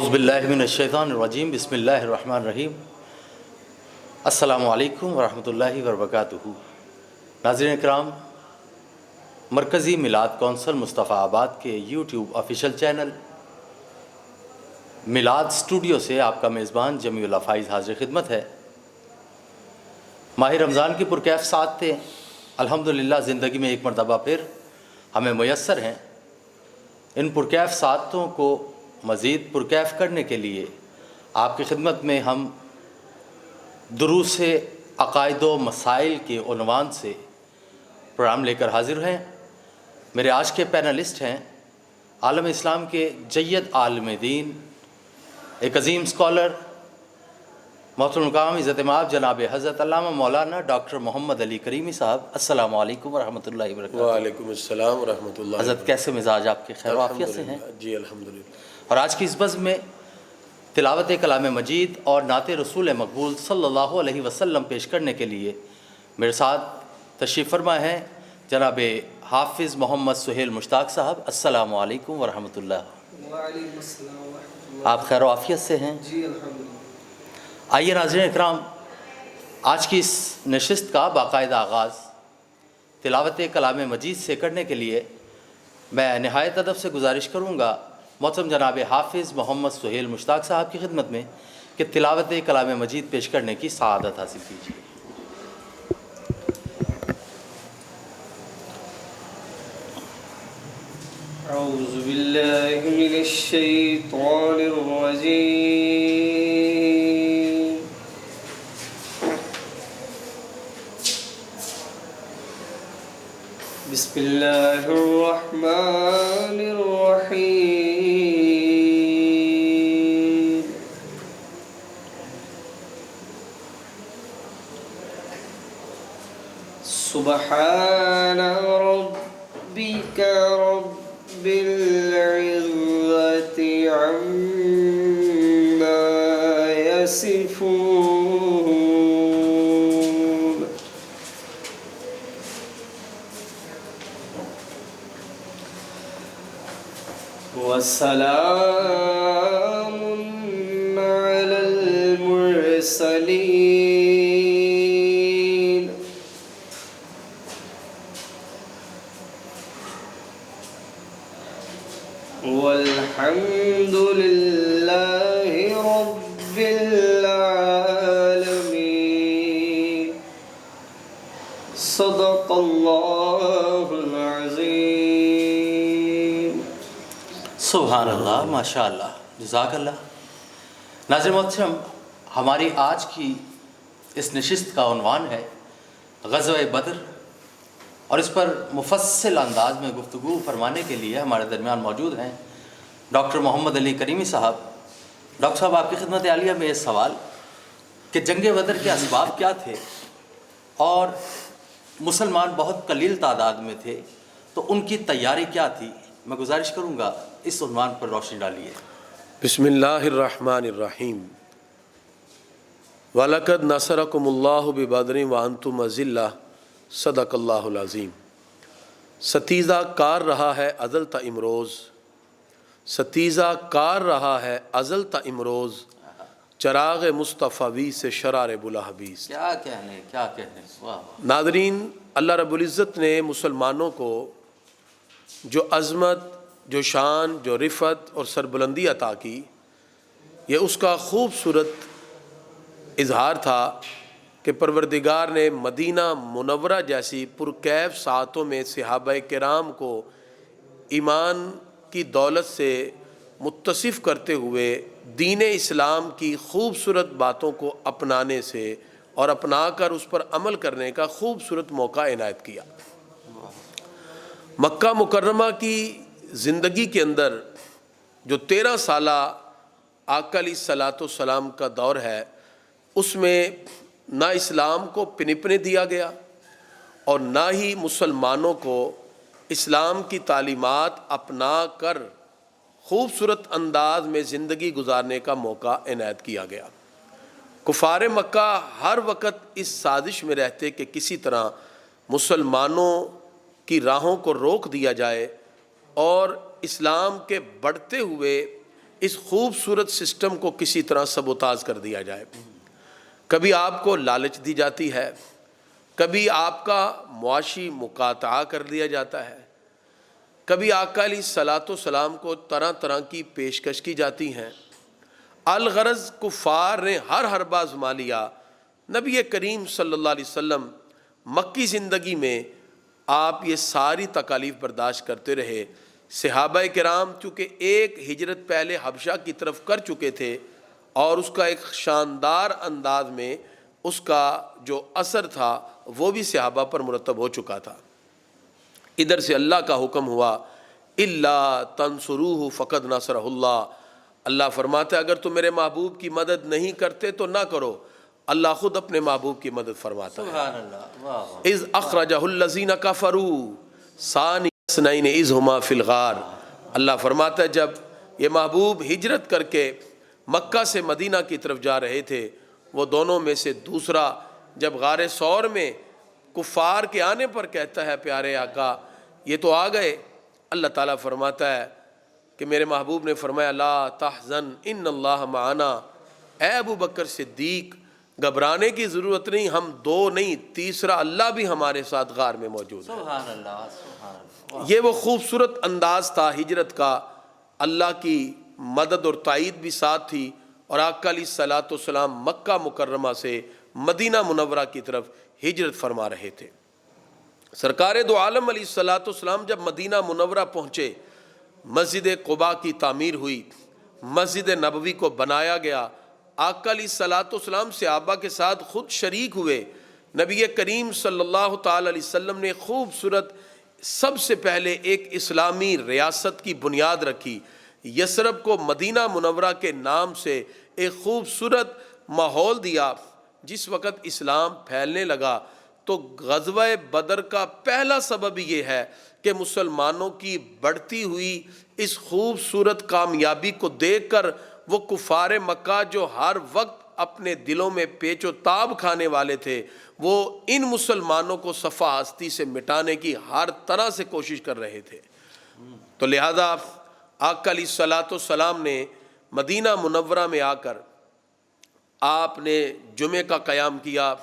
اعوذ باللہ من الشیطان الرجیم بسم اللہ الرحمن الرحیم السلام علیکم ورحمۃ اللہ وبرکاتہ۔ ناظرین اکرام، مرکزی میلاد کونسل مصطفیٰ آباد کے یوٹیوب آفیشیل چینل میلاد اسٹوڈیو سے آپ کا میزبان جمیع اللہ فائز حاضر خدمت ہے۔ ماہ رمضان کی پرکیف ساعت تھے، الحمدللہ زندگی میں ایک مرتبہ پھر ہمیں میسر ہیں۔ ان پرکیف ساعتوں کو مزید پرکیف کرنے کے لیے آپ کی خدمت میں ہم دروس عقائد و مسائل کے عنوان سے پروگرام لے کر حاضر ہیں۔ میرے آج کے پینلسٹ ہیں عالم اسلام کے جید عالم دین، ایک عظیم اسکالر، محترم مقام عزت مآب جناب حضرت علامہ مولانا ڈاکٹر محمد علی کریمی صاحب۔ السلام علیکم ورحمۃ اللہ وبرکاتہ۔ وعلیکم السلام ورحمۃ اللہ۔ حضرت کیسے مزاج آپ کے؟ خیر و عافیت سے ہیں؟ جی الحمدللہ۔ اور آج کی اس بزم میں تلاوت کلام مجید اور نعت رسول مقبول صلی اللہ علیہ وسلم پیش کرنے کے لیے میرے ساتھ تشریف فرما ہیں جناب حافظ محمد سہیل مشتاق صاحب۔ السلام علیکم ورحمۃ اللہ۔ وعلیکم السلام ورحمۃ اللہ۔ آپ خیر و عافیت سے ہیں؟ جی الحمدللہ۔ آئیے ناظرین اکرام، آج کی اس نشست کا باقاعدہ آغاز تلاوت کلام مجید سے کرنے کے لیے میں نہایت ادب سے گزارش کروں گا محترم جناب حافظ محمد سہیل مشتاق صاحب کی خدمت میں کہ تلاوت کلام مجید پیش کرنے کی سعادت حاصل کیجیے۔ اعوذ باللہ من الشیطان الرجیم، بسم اللہ الرحمن الرحیم۔ سبحان ربک رب العزة عما يصفون، وسلام على المرسلين، والحمد لله رب العالمين، صدق الله العظيم۔ سبحان اللہ، ماشاء اللہ، جزاک اللہ۔ ناظرین محترم، ہماری آج کی اس نشست کا عنوان ہے غزوہ بدر، اور اس پر مفصل انداز میں گفتگو فرمانے کے لیے ہمارے درمیان موجود ہیں ڈاکٹر محمد علی کریمی صاحب۔ ڈاکٹر صاحب، آپ کی خدمت عالیہ میں یہ سوال کہ جنگ بدر کے اسباب کیا تھے اور مسلمان بہت قلیل تعداد میں تھے، تو ان کی تیاری کیا تھی؟ میں گزارش کروں گا اس عنوان پر روشنی ڈالیے۔ بسم اللہ الرحمن الرحیم۔ وَلَقَدْ نَصَرَكُمُ اللَّهُ بِبَدْرٍ وَأَنْتُمْ أَذِلَّةٌ، صدق اللہ العظیم۔ ستیزہ کار رہا ہے ازل تا امروز، ستیزہ کار رہا ہے ازل تا امروز، چراغ مصطفی سے شرار بلحبیز۔ کیا کہنے، کیا کہنے، واہ واہ۔ ناظرین، اللہ رب العزت نے مسلمانوں کو جو عظمت، جو شان، جو رفعت اور سربلندی عطا کی، یہ اس کا خوبصورت اظہار تھا کہ پروردگار نے مدینہ منورہ جیسی پرکیف ساعتوں میں صحابہ کرام کو ایمان کی دولت سے متصف کرتے ہوئے دین اسلام کی خوبصورت باتوں کو اپنانے سے اور اپنا کر اس پر عمل کرنے کا خوبصورت موقع عنایت کیا۔ مکہ مکرمہ کی زندگی کے اندر جو 13 سالہ آقا علیہ الصلوۃ والسلام کا دور ہے، اس میں نہ اسلام کو پنپنے دیا گیا اور نہ ہی مسلمانوں کو اسلام کی تعلیمات اپنا کر خوبصورت انداز میں زندگی گزارنے کا موقع عنایت کیا گیا۔ کفار مکہ ہر وقت اس سازش میں رہتے کہ کسی طرح مسلمانوں کی راہوں کو روک دیا جائے اور اسلام کے بڑھتے ہوئے اس خوبصورت سسٹم کو کسی طرح سبوتاژ کر دیا جائے۔ کبھی آپ کو لالچ دی جاتی ہے، کبھی آپ کا معاشی مقاطعہ کر دیا جاتا ہے، کبھی آقا علیہ الصلاۃ والسلام کو طرح طرح کی پیشکش کی جاتی ہیں۔ الغرض کفار نے ہر باز ما لیا۔ نبی کریم صلی اللہ علیہ وسلم مکی زندگی میں آپ یہ ساری تکالیف برداشت کرتے رہے۔ صحابہ کرام چونکہ ایک ہجرت پہلے حبشہ کی طرف کر چکے تھے اور اس کا ایک شاندار انداز میں اس کا جو اثر تھا وہ بھی صحابہ پر مرتب ہو چکا تھا۔ ادھر سے اللہ کا حکم ہوا الا تنصروہ فقد نصرہ اللہ۔ اللہ فرماتا ہے اگر تم میرے محبوب کی مدد نہیں کرتے تو نہ کرو، اللہ خود اپنے محبوب کی مدد فرماتا ہے۔ سبحان اللہ، واہ اذ اخرجہ الذین کفروا ثانی اثنین اذ ہما فی الغار۔ اللہ فرماتا ہے جب یہ محبوب ہجرت کر کے مکہ سے مدینہ کی طرف جا رہے تھے، وہ دونوں میں سے دوسرا جب غار ثور میں کفار کے آنے پر کہتا ہے پیارے آقا یہ تو آ گئے، اللہ تعالیٰ فرماتا ہے کہ میرے محبوب نے فرمایا لا تحزن ان اللہ معنا، اے ابو بکر صدیق گھبرانے کی ضرورت نہیں، ہم دو نہیں تیسرا اللہ بھی ہمارے ساتھ غار میں موجود ہے۔ سبحان اللہ، سبحان اللہ۔ یہ وہ خوبصورت انداز تھا ہجرت کا، اللہ کی مدد اور تائید بھی ساتھ تھی، اور آقا علیہ الصلاۃ والسلام مکہ مکرمہ سے مدینہ منورہ کی طرف ہجرت فرما رہے تھے۔ سرکار دو عالم علیہ الصلاۃ والسلام جب مدینہ منورہ پہنچے، مسجد قباء کی تعمیر ہوئی، مسجد نبوی کو بنایا گیا، آقا علیہ الصلاۃ والسلام صحابہ کے ساتھ خود شریک ہوئے۔ نبی کریم صلی اللہ تعالی علیہ وسلم نے خوبصورت سب سے پہلے ایک اسلامی ریاست کی بنیاد رکھی، یثرب کو مدینہ منورہ کے نام سے ایک خوبصورت ماحول دیا۔ جس وقت اسلام پھیلنے لگا تو غزوہ بدر کا پہلا سبب یہ ہے کہ مسلمانوں کی بڑھتی ہوئی اس خوبصورت کامیابی کو دیکھ کر وہ کفار مکہ جو ہر وقت اپنے دلوں میں پیچ و تاب کھانے والے تھے، وہ ان مسلمانوں کو صفحہ ہستی سے مٹانے کی ہر طرح سے کوشش کر رہے تھے۔ تو لہذا آقا علیہ الصلاۃ والسلام نے مدینہ منورہ میں آ کر آپ نے جمعے کا قیام کیا،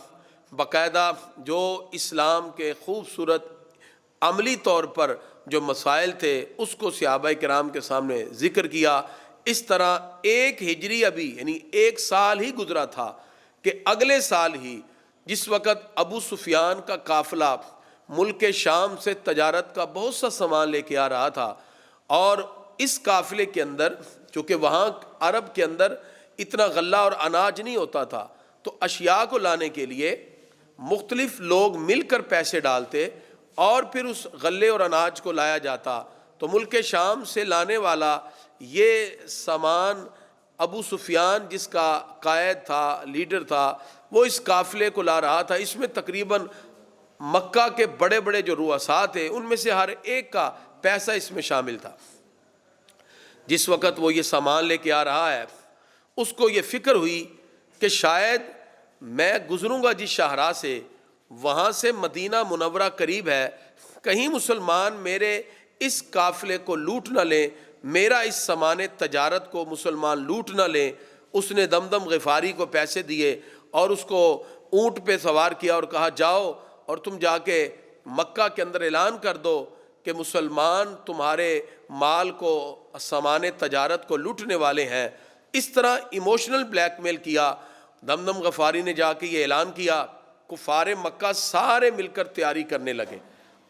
باقاعدہ جو اسلام کے خوبصورت عملی طور پر جو مسائل تھے اس کو صحابہ کرام کے سامنے ذکر کیا۔ اس طرح ایک ہجری ابھی یعنی ایک سال ہی گزرا تھا کہ اگلے سال ہی جس وقت ابو سفیان کا قافلہ ملک شام سے تجارت کا بہت سا سامان لے کے آ رہا تھا، اور اس قافلے کے اندر چونکہ وہاں عرب کے اندر اتنا غلہ اور اناج نہیں ہوتا تھا، تو اشیاء کو لانے کے لیے مختلف لوگ مل کر پیسے ڈالتے اور پھر اس غلے اور اناج کو لایا جاتا۔ تو ملک شام سے لانے والا یہ سامان ابو سفیان جس کا قائد تھا، لیڈر تھا، وہ اس قافلے کو لا رہا تھا۔ اس میں تقریباً مکہ کے بڑے بڑے جو رؤساء تھے ان میں سے ہر ایک کا پیسہ اس میں شامل تھا۔ جس وقت وہ یہ سامان لے کے آ رہا ہے اس کو یہ فکر ہوئی کہ شاید میں گزروں گا جس شاہراہ سے، وہاں سے مدینہ منورہ قریب ہے، کہیں مسلمان میرے اس قافلے کو لوٹ نہ لیں، میرا اس سامان تجارت کو مسلمان لوٹ نہ لیں۔ اس نے دمدم غفاری کو پیسے دیے اور اس کو اونٹ پہ سوار کیا اور کہا جاؤ اور تم جا کے مکہ کے اندر اعلان کر دو کہ مسلمان تمہارے مال کو، سامان تجارت کو لوٹنے والے ہیں۔ اس طرح ایموشنل بلیک میل کیا۔ دمدم غفاری نے جا کے یہ اعلان کیا، کفار مکہ سارے مل کر تیاری کرنے لگے۔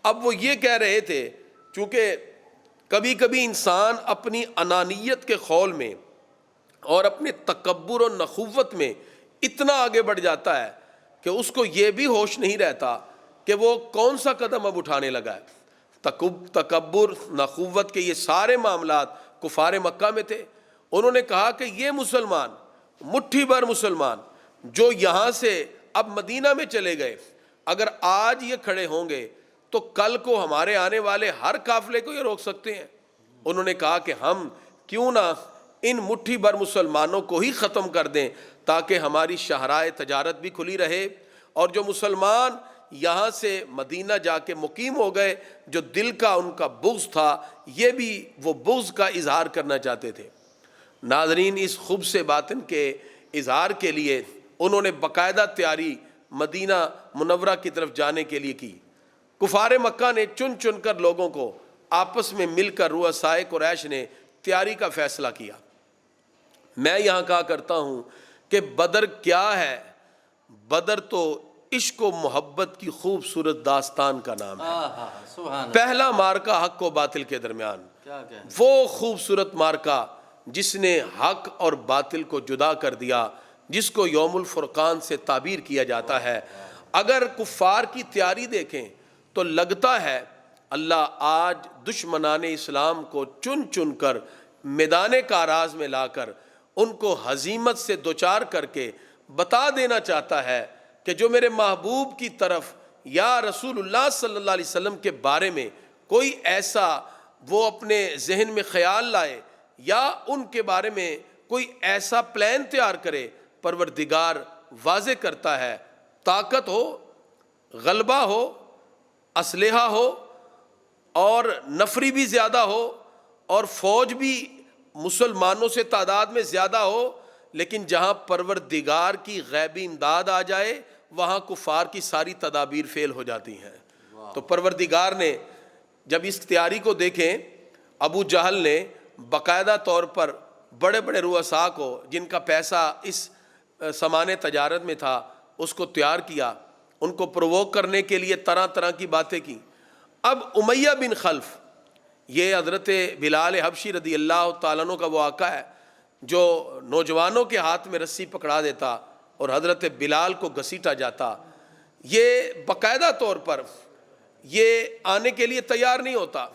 اب وہ یہ کہہ رہے تھے، چونکہ کبھی کبھی انسان اپنی انانیت کے خول میں اور اپنے تکبر و نخوت میں اتنا آگے بڑھ جاتا ہے کہ اس کو یہ بھی ہوش نہیں رہتا کہ وہ کون سا قدم اب اٹھانے لگا ہے۔ تکبر، نخوت کے یہ سارے معاملات کفار مکہ میں تھے۔ انہوں نے کہا کہ یہ مسلمان، مٹھی بھر مسلمان جو یہاں سے اب مدینہ میں چلے گئے، اگر آج یہ کھڑے ہوں گے تو کل کو ہمارے آنے والے ہر قافلے کو یہ روک سکتے ہیں۔ انہوں نے کہا کہ ہم کیوں نہ ان مٹھی بھر مسلمانوں کو ہی ختم کر دیں تاکہ ہماری شاہراہ تجارت بھی کھلی رہے، اور جو مسلمان یہاں سے مدینہ جا کے مقیم ہو گئے، جو دل کا ان کا بغض تھا، یہ بھی وہ بغض کا اظہار کرنا چاہتے تھے۔ ناظرین، اس خوب سے باطن کے اظہار کے لیے انہوں نے باقاعدہ تیاری مدینہ منورہ کی طرف جانے کے لیے کی۔ کفار مکہ نے چن چن کر لوگوں کو آپس میں مل کر رؤسائے قریش نے تیاری کا فیصلہ کیا۔ میں یہاں کہا کرتا ہوں کہ بدر کیا ہے؟ بدر تو عشق و محبت کی خوبصورت داستان کا نام ہے۔ سبحان پہلا مارکا حق و باطل کے درمیان، اللہ، وہ خوبصورت مارکا جس نے حق اور باطل کو جدا کر دیا، جس کو یوم الفرقان سے تعبیر کیا جاتا ہے۔ اگر کفار کی تیاری دیکھیں تو لگتا ہے اللہ آج دشمنان اسلام کو چن چن کر میدان کاراز میں لا کر ان کو ہزیمت سے دوچار کر کے بتا دینا چاہتا ہے کہ جو میرے محبوب کی طرف یا رسول اللہ صلی اللہ علیہ وسلم کے بارے میں کوئی ایسا وہ اپنے ذہن میں خیال لائے یا ان کے بارے میں کوئی ایسا پلان تیار کرے، پروردگار واضح کرتا ہے، طاقت ہو، غلبہ ہو، اسلحہ ہو اور نفری بھی زیادہ ہو اور فوج بھی مسلمانوں سے تعداد میں زیادہ ہو، لیکن جہاں پروردگار کی غیبی امداد آ جائے وہاں کفار کی ساری تدابیر فیل ہو جاتی ہیں۔ تو پروردگار نے جب اس تیاری کو دیکھیں، ابو جہل نے باقاعدہ طور پر بڑے بڑے رؤساء کو جن کا پیسہ اس سامان تجارت میں تھا اس کو تیار کیا، ان کو پرووک کرنے کے لیے طرح طرح کی باتیں کی۔ اب امیہ بن خلف، یہ حضرت بلال حبشی رضی اللہ تعالیٰ عنہ کا وہ آقا ہے جو نوجوانوں کے ہاتھ میں رسی پکڑا دیتا اور حضرت بلال کو گھسیٹا جاتا، یہ باقاعدہ طور پر یہ آنے کے لیے تیار نہیں ہوتا۔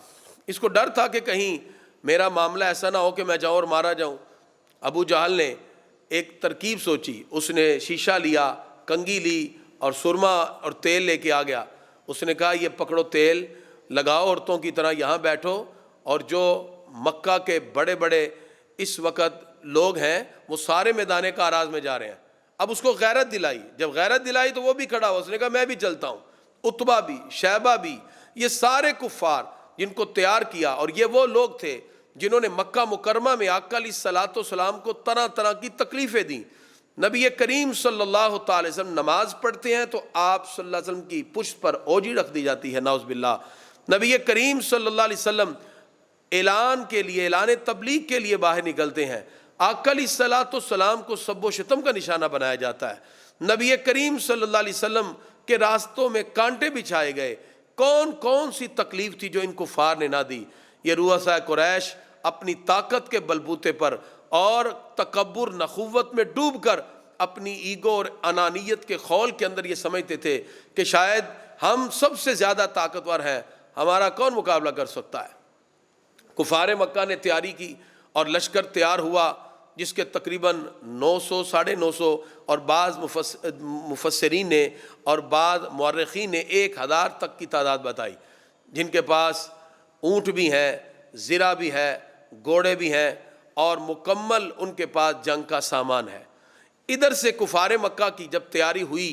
اس کو ڈر تھا کہ کہیں میرا معاملہ ایسا نہ ہو کہ میں جاؤں اور مارا جاؤں۔ ابو جہل نے ایک ترکیب سوچی، اس نے شیشہ لیا، کنگھی لی اور سرما اور تیل لے کے آ گیا۔ اس نے کہا یہ پکڑو تیل، لگاؤ عورتوں کی طرح یہاں بیٹھو، اور جو مکہ کے بڑے بڑے اس وقت لوگ ہیں وہ سارے میدان کاراز میں جا رہے ہیں۔ اب اس کو غیرت دلائی، جب غیرت دلائی تو وہ بھی کھڑا ہوا، اس نے کہا میں بھی چلتا ہوں۔ عتبہ بھی، شیبہ بھی، یہ سارے کفار جن کو تیار کیا، اور یہ وہ لوگ تھے جنہوں نے مکہ مکرمہ میں آقا علیہ الصلوۃ والسلام کو طرح طرح کی تکلیفیں دیں۔ نبی کریم صلی اللہ تعالی وسلم نماز پڑھتے ہیں تو آپ صلی اللہ علیہ وسلم کی پشت پر اوجی رکھ دی جاتی ہے، نعوذ باللہ۔ نبی کریم صلی اللہ علیہ وسلم اعلان کے لیے، اعلان تبلیغ کے لیے باہر نکلتے ہیں، آقا علیہ الصلوۃ والسلام کو سب و شتم کا نشانہ بنایا جاتا ہے۔ نبی کریم صلی اللہ علیہ وسلم کے راستوں میں کانٹے بچھائے گئے۔ کون کون سی تکلیف تھی جو ان کفار نے نہ دی؟ یہ رؤساء قریش اپنی طاقت کے بلبوتے پر اور تکبر نخوت میں ڈوب کر اپنی ایگو اور انانیت کے خول کے اندر یہ سمجھتے تھے کہ شاید ہم سب سے زیادہ طاقتور ہیں، ہمارا کون مقابلہ کر سکتا ہے۔ کفار مکہ نے تیاری کی اور لشکر تیار ہوا جس کے تقریباً 900 950 اور بعض مفسرین نے اور بعض مورخین نے 1000 تک کی تعداد بتائی، جن کے پاس اونٹ بھی ہیں، زرہ بھی ہے، گھوڑے بھی ہیں اور مکمل ان کے پاس جنگ کا سامان ہے۔ ادھر سے کفار مکہ کی جب تیاری ہوئی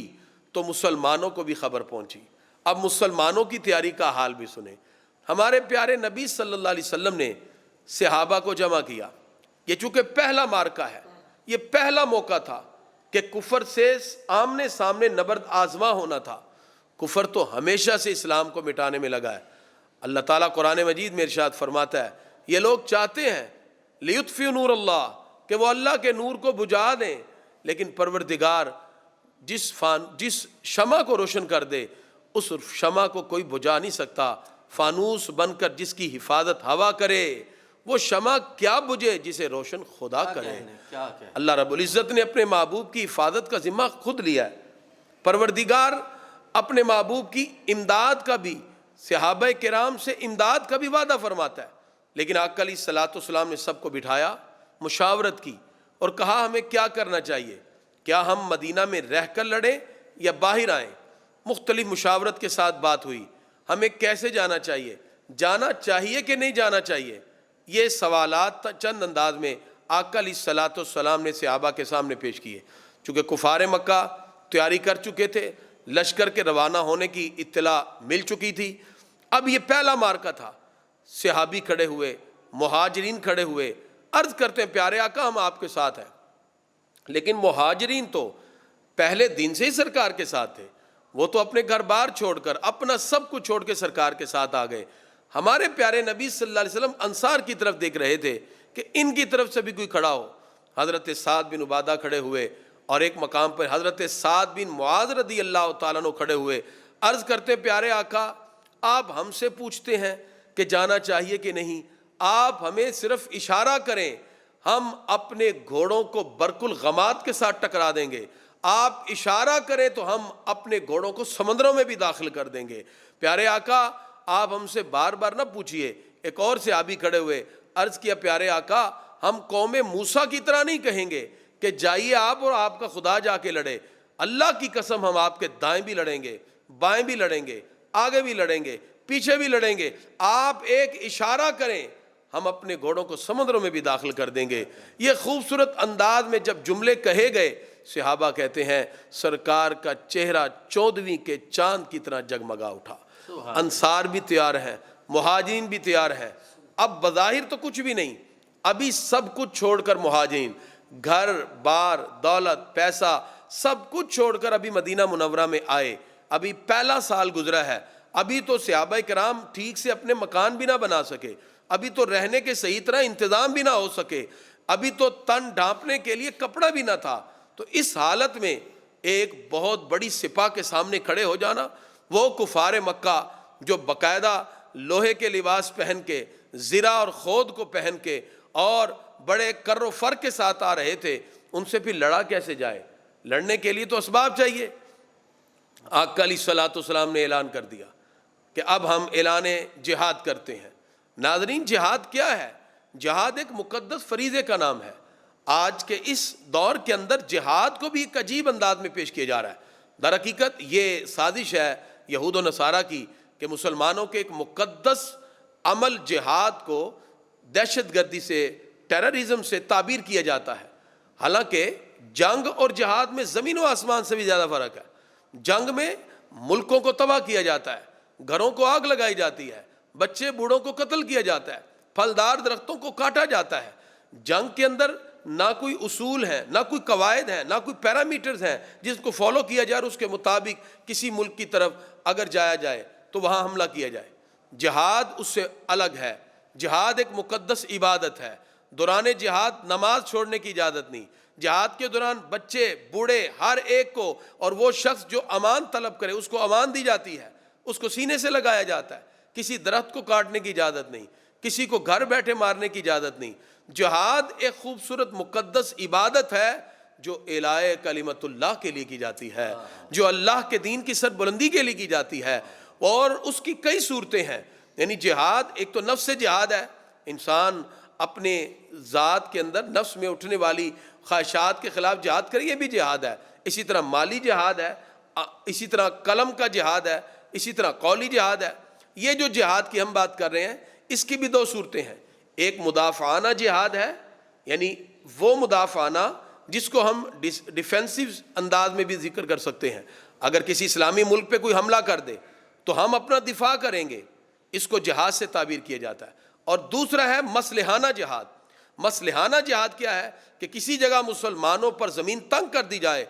تو مسلمانوں کو بھی خبر پہنچی۔ اب مسلمانوں کی تیاری کا حال بھی سنیں۔ ہمارے پیارے نبی صلی اللہ علیہ وسلم نے صحابہ کو جمع کیا۔ یہ چونکہ پہلا مارکہ ہے، یہ پہلا موقع تھا کہ کفر سے آمنے سامنے نبرد آزما ہونا تھا۔ کفر تو ہمیشہ سے اسلام کو مٹانے میں لگا ہے۔ اللہ تعالیٰ قرآن مجید میں ارشاد فرماتا ہے یہ لوگ چاہتے ہیں لیطفئوا نور اللہ، کہ وہ اللہ کے نور کو بجھا دیں، لیکن پروردگار جس شمع کو روشن کر دے اس شمع کو کوئی بجھا نہیں سکتا۔ فانوس بن کر جس کی حفاظت ہوا کرے وہ شمع کیا بجھے جسے روشن خدا کرے۔ اللہ رب العزت نے اپنے محبوب کی حفاظت کا ذمہ خود لیا ہے۔ پروردگار اپنے محبوب کی امداد کا بھی، صحابہ کرام سے امداد کا بھی وعدہ فرماتا ہے، لیکن آقا علیہ الصلوۃ والسلام نے سب کو بٹھایا، مشاورت کی اور کہا ہمیں کیا کرنا چاہیے، کیا ہم مدینہ میں رہ کر لڑیں یا باہر آئیں؟ مختلف مشاورت کے ساتھ بات ہوئی، ہمیں کیسے جانا چاہیے، جانا چاہیے کہ نہیں جانا چاہیے؟ یہ سوالات چند انداز میں آقا علیہ الصلوۃ والسلام نے صحابہ کے سامنے پیش کیے۔ چونکہ کفار مکہ تیاری کر چکے تھے، لشکر کے روانہ ہونے کی اطلاع مل چکی تھی، اب یہ پہلا مارکہ تھا۔ صحابی کھڑے ہوئے، مہاجرین کھڑے ہوئے، عرض کرتے ہیں پیارے آقا ہم آپ کے ساتھ ہیں. لیکن مہاجرین تو پہلے دن سے ہی سرکار کے ساتھ تھے. وہ تو اپنے گھر بار چھوڑ کر اپنا سب کچھ چھوڑ کے سرکار کے ساتھ آ گئے. ہمارے پیارے نبی صلی اللہ علیہ وسلم انصار کی طرف دیکھ رہے تھے کہ ان کی طرف سے بھی کوئی کھڑا ہو. حضرت سعد بن عبادہ کھڑے ہوئے اور ایک مقام پر حضرت سعد بن معاذ رضی اللہ تعالیٰ عنہ کھڑے ہوئے. عرض کرتے پیارے آقا آپ ہم سے پوچھتے ہیں کہ جانا چاہیے کہ نہیں, آپ ہمیں صرف اشارہ کریں, ہم اپنے گھوڑوں کو برق الغمات کے ساتھ ٹکرا دیں گے. آپ اشارہ کریں تو ہم اپنے گھوڑوں کو سمندروں میں بھی داخل کر دیں گے. پیارے آقا آپ ہم سے بار بار نہ پوچھئے. ایک اور صحابی کھڑے ہوئے, عرض کیا پیارے آقا ہم قوم موسیٰ کی طرح نہیں کہیں گے کہ جائیے آپ اور آپ کا خدا جا کے لڑے. اللہ کی قسم ہم آپ کے دائیں بھی لڑیں گے, بائیں بھی لڑیں گے, آگے بھی لڑیں گے, پیچھے بھی لڑیں گے. آپ ایک اشارہ کریں ہم اپنے گھوڑوں کو سمندروں میں بھی داخل کر دیں گے. یہ خوبصورت انداز میں جب جملے کہے گئے, صحابہ کہتے ہیں سرکار کا چہرہ 14ویں کے چاند کی طرح جگمگا اٹھا. انصار بھی تیار ہیں, مہاجرین بھی تیار ہیں. اب بظاہر تو کچھ بھی نہیں, ابھی سب کچھ چھوڑ کر مہاجرین گھر بار دولت پیسہ سب کچھ چھوڑ کر ابھی مدینہ منورہ میں آئے. ابھی پہلا سال گزرا ہے. ابھی تو صحابہ کرام ٹھیک سے اپنے مکان بھی نہ بنا سکے, ابھی تو رہنے کے صحیح طرح انتظام بھی نہ ہو سکے, ابھی تو تن ڈھانپنے کے لیے کپڑا بھی نہ تھا. تو اس حالت میں ایک بہت بڑی سپاہ کے سامنے کھڑے ہو جانا, وہ کفار مکہ جو باقاعدہ لوہے کے لباس پہن کے زرہ اور خود کو پہن کے اور بڑے کر و فر کے ساتھ آ رہے تھے, ان سے پھر لڑا کیسے جائے؟ لڑنے کے لیے تو اسباب چاہیے. آقا علیہ الصلوۃ والسلام نے اعلان کر دیا کہ اب ہم اعلان جہاد کرتے ہیں. ناظرین جہاد کیا ہے؟ جہاد ایک مقدس فریضے کا نام ہے. آج کے اس دور کے اندر جہاد کو بھی ایک عجیب انداز میں پیش کیا جا رہا ہے. در حقیقت یہ سازش ہے یہود و نصارہ کی کہ مسلمانوں کے ایک مقدس عمل جہاد کو دہشت گردی سے ٹیررزم سے تعبیر کیا جاتا ہے. حالانکہ جنگ اور جہاد میں زمین و آسمان سے بھی زیادہ فرق ہے. جنگ میں ملکوں کو تباہ کیا جاتا ہے, گھروں کو آگ لگائی جاتی ہے, بچے بوڑھوں کو قتل کیا جاتا ہے, پھلدار درختوں کو کاٹا جاتا ہے. جنگ کے اندر نہ کوئی اصول ہیں, نہ کوئی قواعد ہیں, نہ کوئی پیرامیٹرز ہیں جس کو فالو کیا جائے اور اس کے مطابق کسی ملک کی طرف اگر جایا جائے تو وہاں حملہ کیا جائے. جہاد اس سے الگ ہے. جہاد ایک مقدس عبادت ہے. دوران جہاد نماز چھوڑنے کی اجازت نہیں. جہاد کے دوران بچے بوڑھے ہر ایک کو, اور وہ شخص جو امان طلب کرے اس کو امان دی جاتی ہے, اس کو سینے سے لگایا جاتا ہے. کسی درخت کو کاٹنے کی اجازت نہیں, کسی کو گھر بیٹھے مارنے کی اجازت نہیں. جہاد ایک خوبصورت مقدس عبادت ہے جو اعلاء کلمت اللہ کے لیے کی جاتی ہے, جو اللہ کے دین کی سربلندی کے لیے کی جاتی ہے. اور اس کی کئی صورتیں ہیں. یعنی جہاد ایک تو نفس جہاد ہے, انسان اپنے ذات کے اندر نفس میں اٹھنے والی خواہشات کے خلاف جہاد کرے, یہ بھی جہاد ہے. اسی طرح مالی جہاد ہے, اسی طرح قلم کا جہاد ہے, اسی طرح قولی جہاد ہے. یہ جو جہاد کی ہم بات کر رہے ہیں اس کی بھی دو صورتیں ہیں. ایک مدافعانہ جہاد ہے, یعنی وہ مدافعانہ جس کو ہم ڈیفینسو انداز میں بھی ذکر کر سکتے ہیں. اگر کسی اسلامی ملک پہ کوئی حملہ کر دے تو ہم اپنا دفاع کریں گے, اس کو جہاد سے تعبیر کیا جاتا ہے. اور دوسرا ہے مصلحانہ جہاد. مصلحانہ جہاد کیا ہے کہ کسی جگہ مسلمانوں پر زمین تنگ کر دی جائے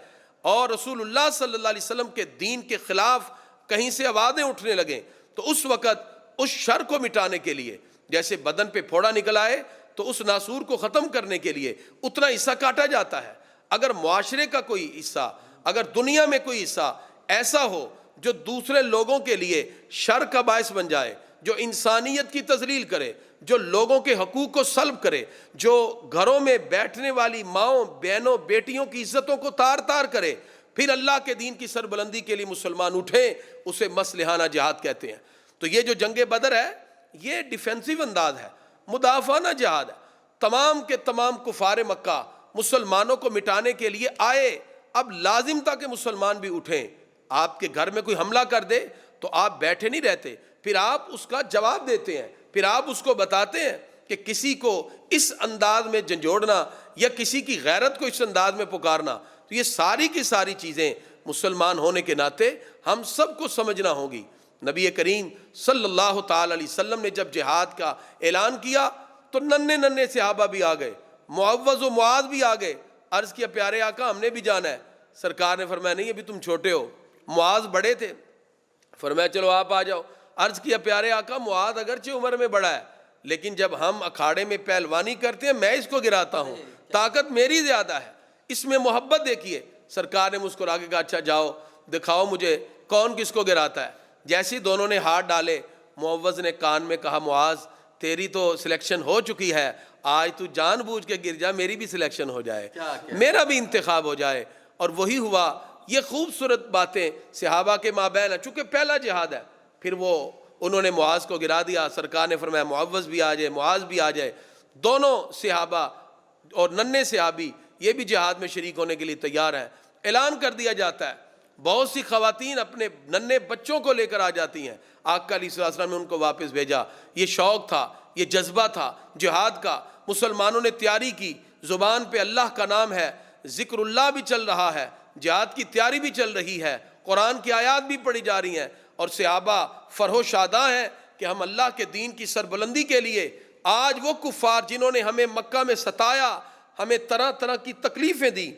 اور رسول اللہ صلی اللہ علیہ وسلم کے دین کے خلاف کہیں سے آوازیں اٹھنے لگیں, تو اس وقت اس شر کو مٹانے کے لیے, جیسے بدن پہ پھوڑا نکل آئے تو اس ناسور کو ختم کرنے کے لیے اتنا حصہ کاٹا جاتا ہے. اگر معاشرے کا کوئی حصہ, اگر دنیا میں کوئی حصہ ایسا ہو جو دوسرے لوگوں کے لیے شر کا باعث بن جائے, جو انسانیت کی تذلیل کرے, جو لوگوں کے حقوق کو سلب کرے, جو گھروں میں بیٹھنے والی ماؤں بہنوں بیٹیوں کی عزتوں کو تار تار کرے, پھر اللہ کے دین کی سربلندی کے لیے مسلمان اٹھیں, اسے مصلحانہ جہاد کہتے ہیں. تو یہ جو جنگ بدر ہے یہ ڈیفینسو انداز ہے, مدافعانہ جہاد ہے. تمام کے تمام کفار مکہ مسلمانوں کو مٹانے کے لیے آئے. اب لازم تھا کہ مسلمان بھی اٹھیں. آپ کے گھر میں کوئی حملہ کر دے تو آپ بیٹھے نہیں رہتے, پھر آپ اس کا جواب دیتے ہیں, پھر آپ اس کو بتاتے ہیں کہ کسی کو اس انداز میں جھنجھوڑنا یا کسی کی غیرت کو اس انداز میں پکارنا, تو یہ ساری کی ساری چیزیں مسلمان ہونے کے ناطے ہم سب کو سمجھنا ہوگی. نبی کریم صلی اللہ تعالی علیہ وسلم نے جب جہاد کا اعلان کیا تو ننھے ننھے صحابہ بھی آ گئے, معوذ و معاذ بھی آ گئے. عرض کیا پیارے آقا ہم نے بھی جانا ہے. سرکار نے فرمایا نہیں ابھی تم چھوٹے ہو. معاذ بڑے تھے. فرمایا چلو آپ آ جاؤ. عرض کیا پیارے آقا معاذ اگرچہ عمر میں بڑا ہے لیکن جب ہم اکھاڑے میں پہلوانی کرتے ہیں میں اس کو گراتا ہوں, طاقت میری زیادہ ہے, اس میں محبت دیکھیے. سرکار نے مسکرا کے کہا اچھا جاؤ دکھاؤ مجھے کون کس کو گراتا ہے. جیسے ہی دونوں نے ہاتھ ڈالے معوذ نے کان میں کہا معاذ تیری تو سلیکشن ہو چکی ہے, آج تو جان بوجھ کے گر جا میری بھی سلیکشن ہو جائے, میرا بھی انتخاب ہو جائے. اور وہی ہوا. یہ خوبصورت باتیں صحابہ کے مابین ہیں, چونکہ پہلا جہاد ہے. پھر وہ انہوں نے معاذ کو گرا دیا. سرکار نے فرمایا معوذ بھی آ جائے معاذ بھی آ جائے. دونوں صحابہ اور ننھے صحابی یہ بھی جہاد میں شریک ہونے کے لیے تیار ہیں. اعلان کر دیا جاتا ہے. بہت سی خواتین اپنے ننھے بچوں کو لے کر آ جاتی ہیں. آقا علیہ السلام نے ان کو واپس بھیجا. یہ شوق تھا, یہ جذبہ تھا جہاد کا. مسلمانوں نے تیاری کی. زبان پہ اللہ کا نام ہے, ذکر اللہ بھی چل رہا ہے, جہاد کی تیاری بھی چل رہی ہے, قرآن کی آیات بھی پڑھی جا رہی ہیں. اور صحابہ فرح و شاداں ہیں کہ ہم اللہ کے دین کی سربلندی کے لیے آج وہ کفار جنہوں نے ہمیں مکہ میں ستایا, ہمیں طرح طرح کی تکلیفیں دی,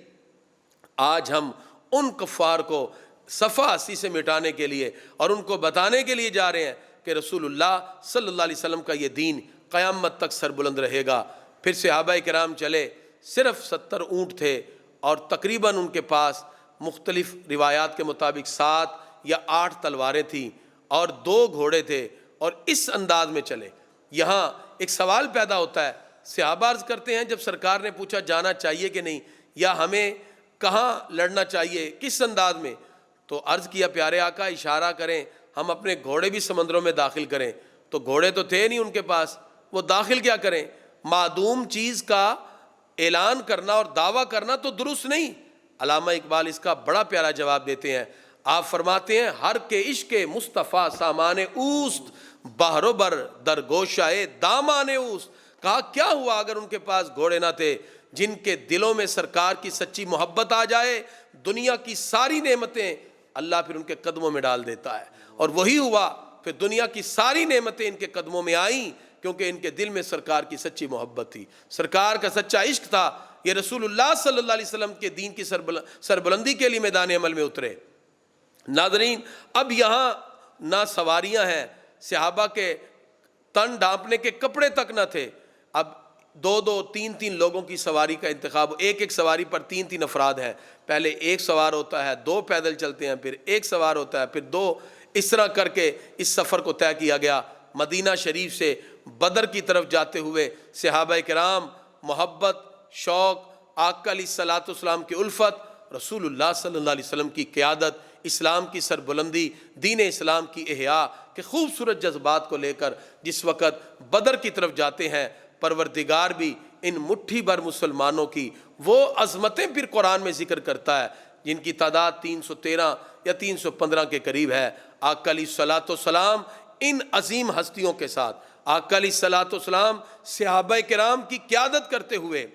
آج ہم ان کفار کو صفحہ ہستی سے مٹانے کے لیے اور ان کو بتانے کے لیے جا رہے ہیں کہ رسول اللہ صلی اللہ علیہ وسلم کا یہ دین قیامت تک سربلند رہے گا. پھر صحابہ کرام چلے. صرف 70 اونٹ تھے اور تقریباً ان کے پاس مختلف روایات کے مطابق 7 یا 8 تلواریں تھیں اور 2 گھوڑے تھے, اور اس انداز میں چلے. یہاں ایک سوال پیدا ہوتا ہے. صحابہ عرض کرتے ہیں جب سرکار نے پوچھا جانا چاہیے کہ نہیں یا ہمیں کہاں لڑنا چاہیے کس انداز میں, تو عرض کیا پیارے آقا اشارہ کریں ہم اپنے گھوڑے بھی سمندروں میں داخل کریں. تو گھوڑے تو تھے نہیں ان کے پاس, وہ داخل کیا کریں. معدوم چیز کا اعلان کرنا اور دعویٰ کرنا تو درست نہیں. علامہ اقبال اس کا بڑا پیارا جواب دیتے ہیں. آپ فرماتے ہیں ہر کے عشق مصطفیٰ سامان اوست, بحر و بر در گوشائے دامان اوست. کہا کیا ہوا اگر ان کے پاس گھوڑے نہ تھے. جن کے دلوں میں سرکار کی سچی محبت آ جائے دنیا کی ساری نعمتیں اللہ پھر ان کے قدموں میں ڈال دیتا ہے. اور وہی ہوا. پھر دنیا کی ساری نعمتیں ان کے قدموں میں آئیں کیونکہ ان کے دل میں سرکار کی سچی محبت تھی, سرکار کا سچا عشق تھا. یہ رسول اللہ صلی اللہ علیہ وسلم کے دین کی سربلندی کے لیے میدان عمل میں اترے. ناظرین اب یہاں نہ سواریاں ہیں, صحابہ کے تن ڈھانپنے کے کپڑے تک نہ تھے. اب 2 3 لوگوں کی سواری کا انتخاب, ایک سواری پر 3 افراد ہیں. پہلے ایک سوار ہوتا ہے, 2 پیدل چلتے ہیں, پھر ایک سوار ہوتا ہے, پھر 2. اس طرح کر کے اس سفر کو طے کیا گیا. مدینہ شریف سے بدر کی طرف جاتے ہوئے صحابہ کرام محبت, شوق, آقا علیہ الصلوۃ والسلام کی الفت, رسول اللہ صلی اللہ علیہ وسلم کی قیادت, اسلام کی سربلندی, دین اسلام کی احیاء کے خوبصورت جذبات کو لے کر جس وقت بدر کی طرف جاتے ہیں, پروردگار بھی ان مٹھی بھر مسلمانوں کی وہ عظمتیں پھر قرآن میں ذکر کرتا ہے جن کی تعداد 313 یا 315 کے قریب ہے. آقا علیہ الصلوۃ والسلام ان عظیم ہستیوں کے ساتھ, آقا علیہ الصلوۃ والسلام صحابہ کرام کی قیادت کرتے ہوئے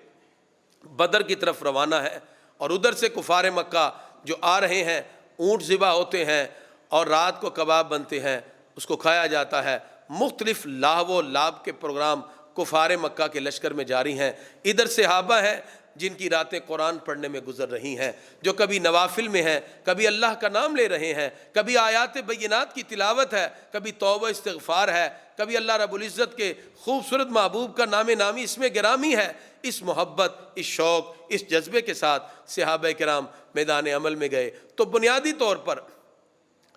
بدر کی طرف روانہ ہے. اور ادھر سے کفار مکہ جو آ رہے ہیں, اونٹ ذبح ہوتے ہیں اور رات کو کباب بنتے ہیں, اس کو کھایا جاتا ہے. مختلف لاہو و لعب کے پروگرام کفار مکہ کے لشکر میں جاری ہیں. ادھر صحابہ ہیں جن کی راتیں قرآن پڑھنے میں گزر رہی ہیں, جو کبھی نوافل میں ہیں, کبھی اللہ کا نام لے رہے ہیں, کبھی آیات بینات کی تلاوت ہے, کبھی توبہ استغفار ہے, کبھی اللہ رب العزت کے خوبصورت محبوب کا نام نامی اس میں گرامی ہے. اس محبت, اس شوق, اس جذبے کے ساتھ صحابہ کرام میدان عمل میں گئے. تو بنیادی طور پر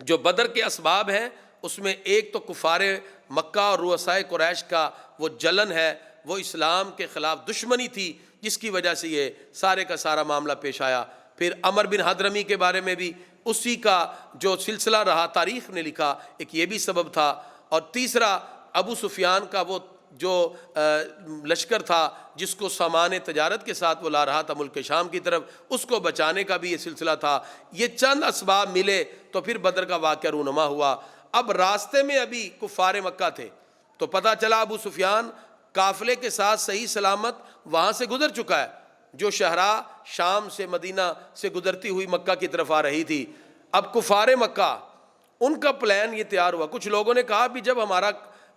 جو بدر کے اسباب ہیں اس میں ایک تو کفار مکہ اور رؤسائے قریش کا وہ جلن ہے, وہ اسلام کے خلاف دشمنی تھی جس کی وجہ سے یہ سارے کا سارا معاملہ پیش آیا. پھر عمر بن حضرمی کے بارے میں بھی اسی کا جو سلسلہ رہا تاریخ نے لکھا, ایک یہ بھی سبب تھا. اور تیسرا ابو سفیان کا وہ جو لشکر تھا جس کو سامان تجارت کے ساتھ وہ لا رہا تھا ملک شام کی طرف, اس کو بچانے کا بھی یہ سلسلہ تھا. یہ چند اسباب ملے تو پھر بدر کا واقعہ رونما ہوا. اب راستے میں ابھی کفار مکہ تھے تو پتہ چلا ابو سفیان قافلے کے ساتھ صحیح سلامت وہاں سے گزر چکا ہے, جو شہراء شام سے مدینہ سے گزرتی ہوئی مکہ کی طرف آ رہی تھی. اب کفار مکہ ان کا پلان یہ تیار ہوا. کچھ لوگوں نے کہا بھی جب ہمارا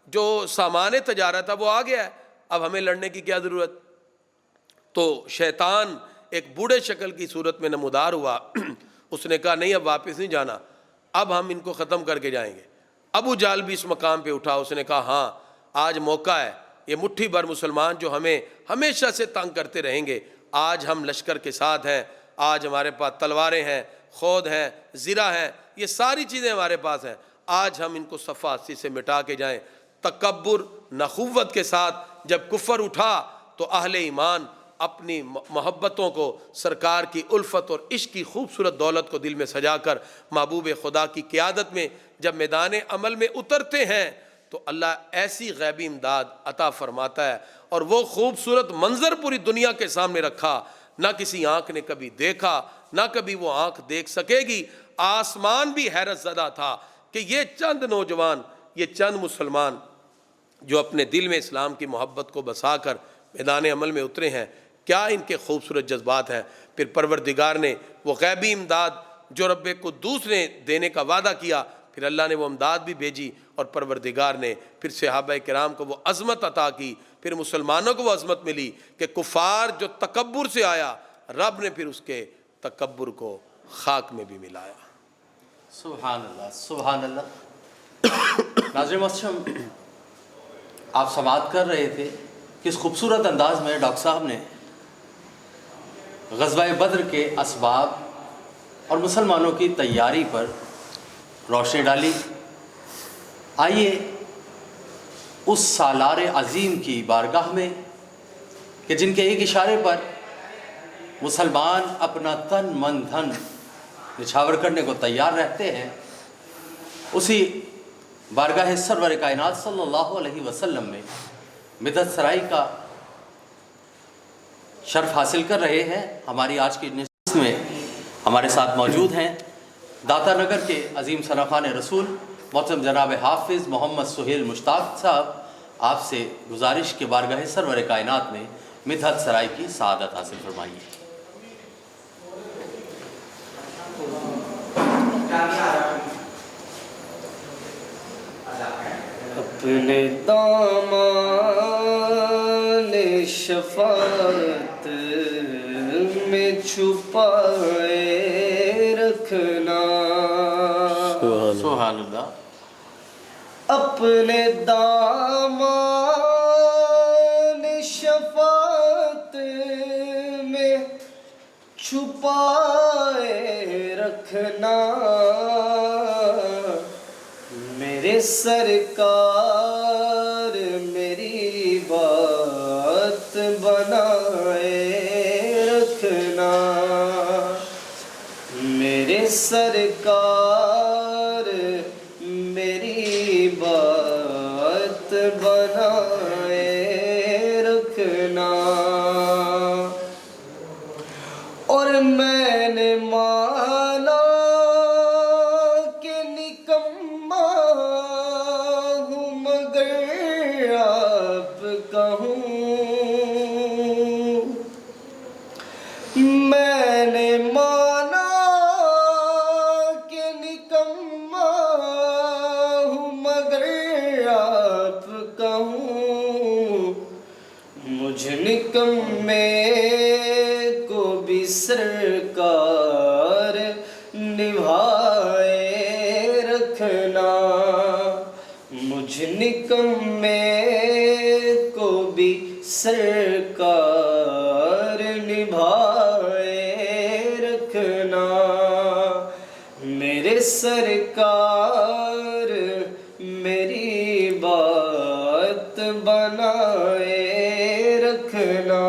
جو سامان تجارت تھا وہ آ گیا ہے, اب ہمیں لڑنے کی کیا ضرورت. تو شیطان ایک بوڑھے شکل کی صورت میں نمودار ہوا. اس نے کہا نہیں اب واپس نہیں جانا, اب ہم ان کو ختم کر کے جائیں گے. ابو جہل بھی اس مقام پہ اٹھا, اس نے کہا ہاں آج موقع ہے, یہ مٹھی بھر مسلمان جو ہمیں ہمیشہ سے تنگ کرتے رہیں گے, آج ہم لشکر کے ساتھ ہیں, آج ہمارے پاس تلواریں ہیں, خود ہیں, زرہ ہیں, یہ ساری چیزیں ہمارے پاس ہیں, آج ہم ان کو صفحہ 80 سے مٹا کے جائیں. تکبر نخوت کے ساتھ جب کفر اٹھا تو اہل ایمان اپنی محبتوں کو, سرکار کی الفت اور عشق کی خوبصورت دولت کو دل میں سجا کر محبوب خدا کی قیادت میں جب میدان عمل میں اترتے ہیں تو اللہ ایسی غیبی امداد عطا فرماتا ہے. اور وہ خوبصورت منظر پوری دنیا کے سامنے رکھا, نہ کسی آنکھ نے کبھی دیکھا, نہ کبھی وہ آنکھ دیکھ سکے گی. آسمان بھی حیرت زدہ تھا کہ یہ چند نوجوان, یہ چند مسلمان جو اپنے دل میں اسلام کی محبت کو بسا کر میدان عمل میں اترے ہیں, کیا ان کے خوبصورت جذبات ہیں. پھر پروردگار نے وہ غیبی امداد جو رب قدوس نے دینے کا وعدہ کیا, پھر اللہ نے وہ امداد بھی بھیجی, اور پروردگار نے پھر صحابہ کرام کو وہ عظمت عطا کی. پھر مسلمانوں کو وہ عظمت ملی کہ کفار جو تکبر سے آیا, رب نے پھر اس کے تکبر کو خاک میں بھی ملایا. سبحان اللہ, سبحان اللہ. ناظرین محترم, آپ سماعت کر رہے تھے کہ اس خوبصورت انداز میں ڈاکٹر صاحب نے غزوہ بدر کے اسباب اور مسلمانوں کی تیاری پر روشنی ڈالی. آئیے اس سالار عظیم کی بارگاہ میں کہ جن کے ایک اشارے پر مسلمان اپنا تن من دھن نچھاور کرنے کو تیار رہتے ہیں, اسی بارگاہ سرور کائنات صلی اللہ علیہ وسلم میں مدحت سرائی کا شرف حاصل کر رہے ہیں. ہماری آج کی نشست میں ہمارے ساتھ موجود ہیں داتا نگر کے عظیم ثناخوان رسول محترم جناب حافظ محمد سہیل مشتاق صاحب. آپ سے گزارش کے بارگاہ سرور کائنات میں مدحت سرائی کی سعادت حاصل فرمائیے. اپنے دامان شفاعت میں چھپائے رکھنا, سبحان اللہ. اپنے دامان شفاعت میں چھپائے رکھنا, میرے سرکار میری بات بنائے رکھنا, میرے سرکار میری بات بنائے رکھنا. اور میں نے مانا کہ نکما ہوں مگر آپ کہوں, میں نے مانا کہ نکما ہوں مگر آپ کہوں, مجھ نکمے کو بھی سرکار نبھائے رکھنا, مجھ نکمے کو بھی سرکار نبھائے رکھنا, میرے سرکار میری بات بنائے رکھنا.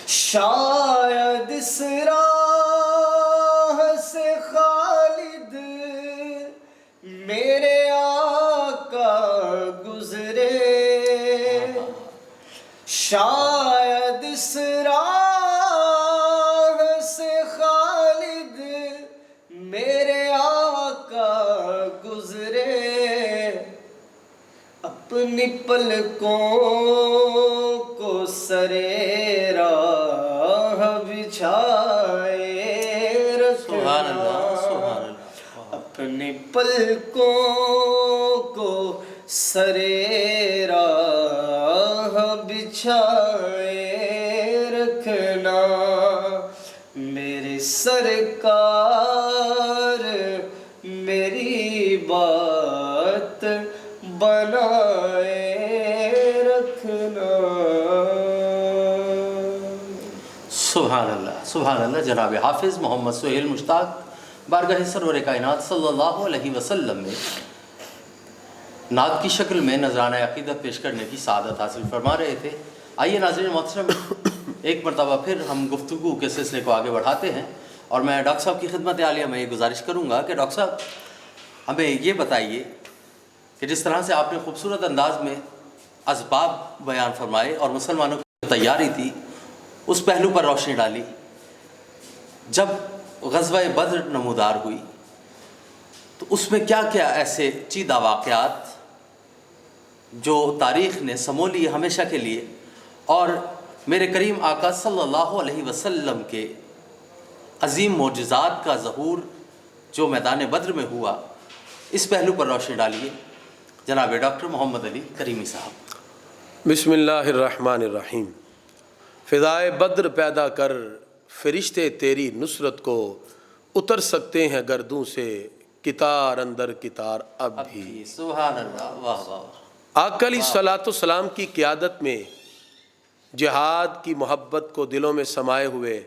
شاید اس راہ سے خالد میرے آقا گزرے, شاید اس راہ سے خالد میرے آقا گزرے, اپنی پلکوں کو سرے راہ بچھائے رکھنا, اپنی پلکوں کو سرے راہ بچھائے رکھنا، میرے سرکار میری بات بنائے رکھنا۔ سبحان اللہ سبحان اللہ۔ جناب حافظ محمد سہیل مشتاق بارگاہ سرور کائنات صلی اللہ علیہ وسلم میں نعت کی شکل میں نذرانہ عقیدت پیش کرنے کی سعادت حاصل فرما رہے تھے۔ آئیے ناظرین محترم، ایک مرتبہ پھر ہم گفتگو کے سلسلے کو آگے بڑھاتے ہیں، اور میں ڈاکٹر صاحب کی خدمت عالیہ میں یہ گزارش کروں گا کہ ڈاکٹر صاحب ہمیں یہ بتائیے کہ جس طرح سے آپ نے خوبصورت انداز میں اسباب بیان فرمائے اور مسلمانوں کی تیاری تھی اس پہلو پر روشنی ڈالی، جب غزوہ بدر نمودار ہوئی تو اس میں کیا کیا ایسے چیدہ واقعات جو تاریخ نے سمو لیے ہمیشہ کے لیے، اور میرے کریم آقا صلی اللہ علیہ وسلم کے عظیم معجزات کا ظہور جو میدان بدر میں ہوا، اس پہلو پر روشنی ڈالیے جناب ڈاکٹر محمد علی کریمی صاحب۔ بسم اللہ الرحمن الرحیم۔ فضائے بدر پیدا کر فرشتے تیری نصرت کو، اتر سکتے ہیں گردوں سے کتار اندر کتار اب بھی۔ سبحان اللہ، واہ واہ۔ آقا علیہ الصلوۃ والسلام کی قیادت میں جہاد کی محبت کو دلوں میں سمائے ہوئے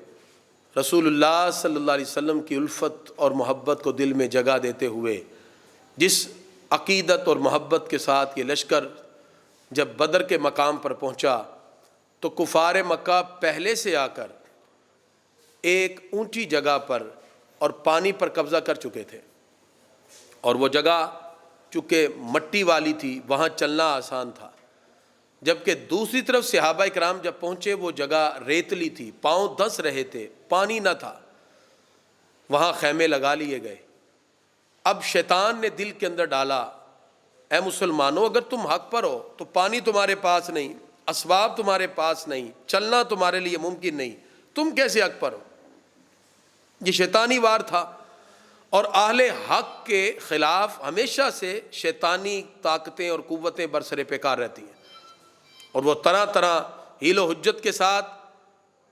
رسول اللہ صلی اللہ علیہ وسلم کی الفت اور محبت کو دل میں جگہ دیتے ہوئے جس عقیدت اور محبت کے ساتھ یہ لشکر جب بدر کے مقام پر پہنچا تو کفار مکہ پہلے سے آ کر ایک اونچی جگہ پر اور پانی پر قبضہ کر چکے تھے، اور وہ جگہ چونکہ مٹی والی تھی وہاں چلنا آسان تھا، جبکہ دوسری طرف صحابہ کرام جب پہنچے وہ جگہ ریتلی تھی، پاؤں دھس رہے تھے، پانی نہ تھا، وہاں خیمے لگا لیے گئے۔ اب شیطان نے دل کے اندر ڈالا، اے مسلمانوں اگر تم حق پر ہو تو پانی تمہارے پاس نہیں، اسباب تمہارے پاس نہیں، چلنا تمہارے لیے ممکن نہیں، تم کیسے حق پر ہو؟ یہ شیطانی وار تھا، اور اہل حق کے خلاف ہمیشہ سے شیطانی طاقتیں اور قوتیں برسر پیکار رہتی ہیں، اور وہ طرح طرح حیل و حجت کے ساتھ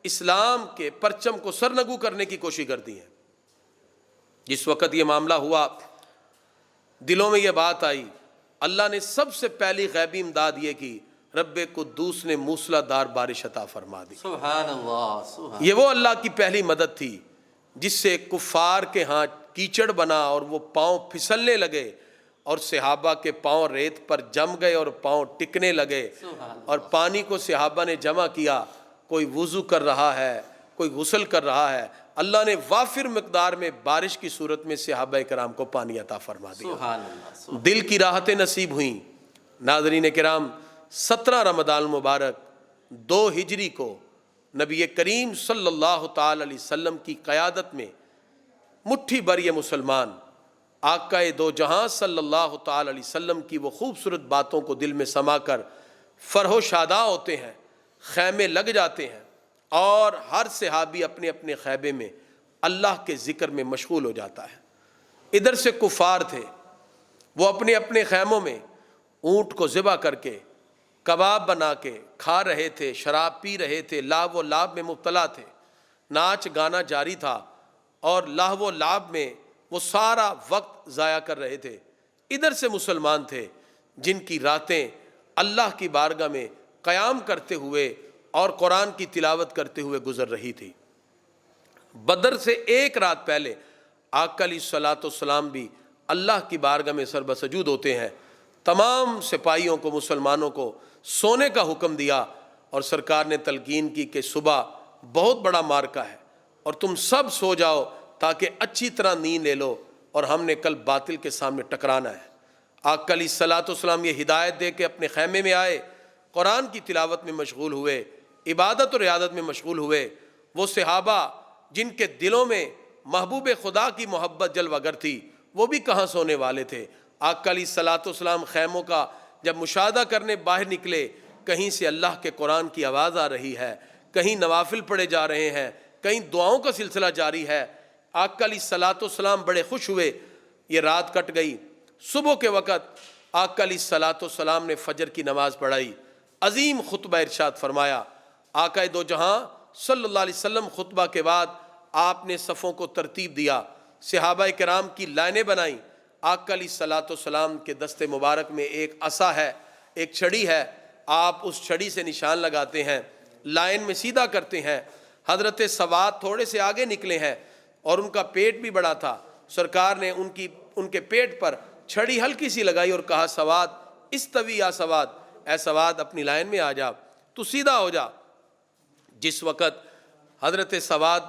اسلام کے پرچم کو سرنگو کرنے کی کوشش کرتی ہیں۔ جس وقت یہ معاملہ ہوا دلوں میں یہ بات آئی، اللہ نے سب سے پہلی غیبی امداد یہ کی، رب قدوس نے موسلا دار بارش عطا فرما دی۔ سبحان اللہ سبحان۔ یہ وہ اللہ کی پہلی مدد تھی جس سے کفار کے ہاں کیچڑ بنا اور وہ پاؤں پھسلنے لگے، اور صحابہ کے پاؤں ریت پر جم گئے اور پاؤں ٹکنے لگے، اور پانی کو صحابہ نے جمع کیا، کوئی وضو کر رہا ہے، کوئی غسل کر رہا ہے، اللہ نے وافر مقدار میں بارش کی صورت میں صحابہ کرام کو پانی عطا فرما دیا۔ سبحان اللہ سبحان۔ دل کی راحتیں نصیب ہوئیں۔ ناظرین کرام، 17 رمضان المبارک 2 ہجری کو نبی کریم صلی اللہ تعالی علیہ وسلم کی قیادت میں مٹھی بھر یہ مسلمان آقا دو جہاں صلی اللہ تعالی علیہ وسلم کی وہ خوبصورت باتوں کو دل میں سما کر فرح و شاداں ہوتے ہیں، خیمے لگ جاتے ہیں، اور ہر صحابی اپنے اپنے خیمے میں اللہ کے ذکر میں مشغول ہو جاتا ہے۔ ادھر سے کفار تھے، وہ اپنے اپنے خیموں میں اونٹ کو ذبح کر کے کباب بنا کے کھا رہے تھے، شراب پی رہے تھے، لاو و لعب میں مبتلا تھے، ناچ گانا جاری تھا، اور لاو و لعب میں وہ سارا وقت ضائع کر رہے تھے۔ ادھر سے مسلمان تھے جن کی راتیں اللہ کی بارگاہ میں قیام کرتے ہوئے اور قرآن کی تلاوت کرتے ہوئے گزر رہی تھی۔ بدر سے ایک رات پہلے آقا علیہ الصلوۃ والسلام بھی اللہ کی بارگاہ میں سر بسجود ہوتے ہیں، تمام سپاہیوں کو مسلمانوں کو سونے کا حکم دیا، اور سرکار نے تلقین کی کہ صبح بہت بڑا مارکا ہے اور تم سب سو جاؤ تاکہ اچھی طرح نیند لے لو، اور ہم نے کل باطل کے سامنے ٹکرانا ہے۔ آقا علیہ الصلوۃ والسلام یہ ہدایت دے کے اپنے خیمے میں آئے، قرآن کی تلاوت میں مشغول ہوئے، عبادت اور عیادت میں مشغول ہوئے۔ وہ صحابہ جن کے دلوں میں محبوب خدا کی محبت جلوہ گر تھی وہ بھی کہاں سونے والے تھے۔ آقا علیہ الصلوۃ والسلام خیموں کا جب مشاہدہ کرنے باہر نکلے، کہیں سے اللہ کے قرآن کی آواز آ رہی ہے، کہیں نوافل پڑھے جا رہے ہیں، کہیں دعاؤں کا سلسلہ جاری ہے۔ آقا علیہ الصلوۃ والسلام بڑے خوش ہوئے، یہ رات کٹ گئی۔ صبح کے وقت آقا علیہ الصلوۃ والسلام نے فجر کی نماز پڑھائی، عظیم خطبہ ارشاد فرمایا۔ آقا دو جہاں صلی اللہ علیہ وسلم خطبہ کے بعد آپ نے صفوں کو ترتیب دیا، صحابہ کرام کی لائنیں بنائیں۔ آقا علیہ الصلوۃ والسلام کے دست مبارک میں ایک عصا ہے، ایک چھڑی ہے، آپ اس چھڑی سے نشان لگاتے ہیں، لائن میں سیدھا کرتے ہیں۔ حضرت سواد تھوڑے سے آگے نکلے ہیں اور ان کا پیٹ بھی بڑا تھا، سرکار نے ان کے پیٹ پر چھڑی ہلکی سی لگائی اور کہا سواد استوی یا سواد، اے سواد اپنی لائن میں آ جا، تو سیدھا ہو جا۔ جس وقت حضرت سواد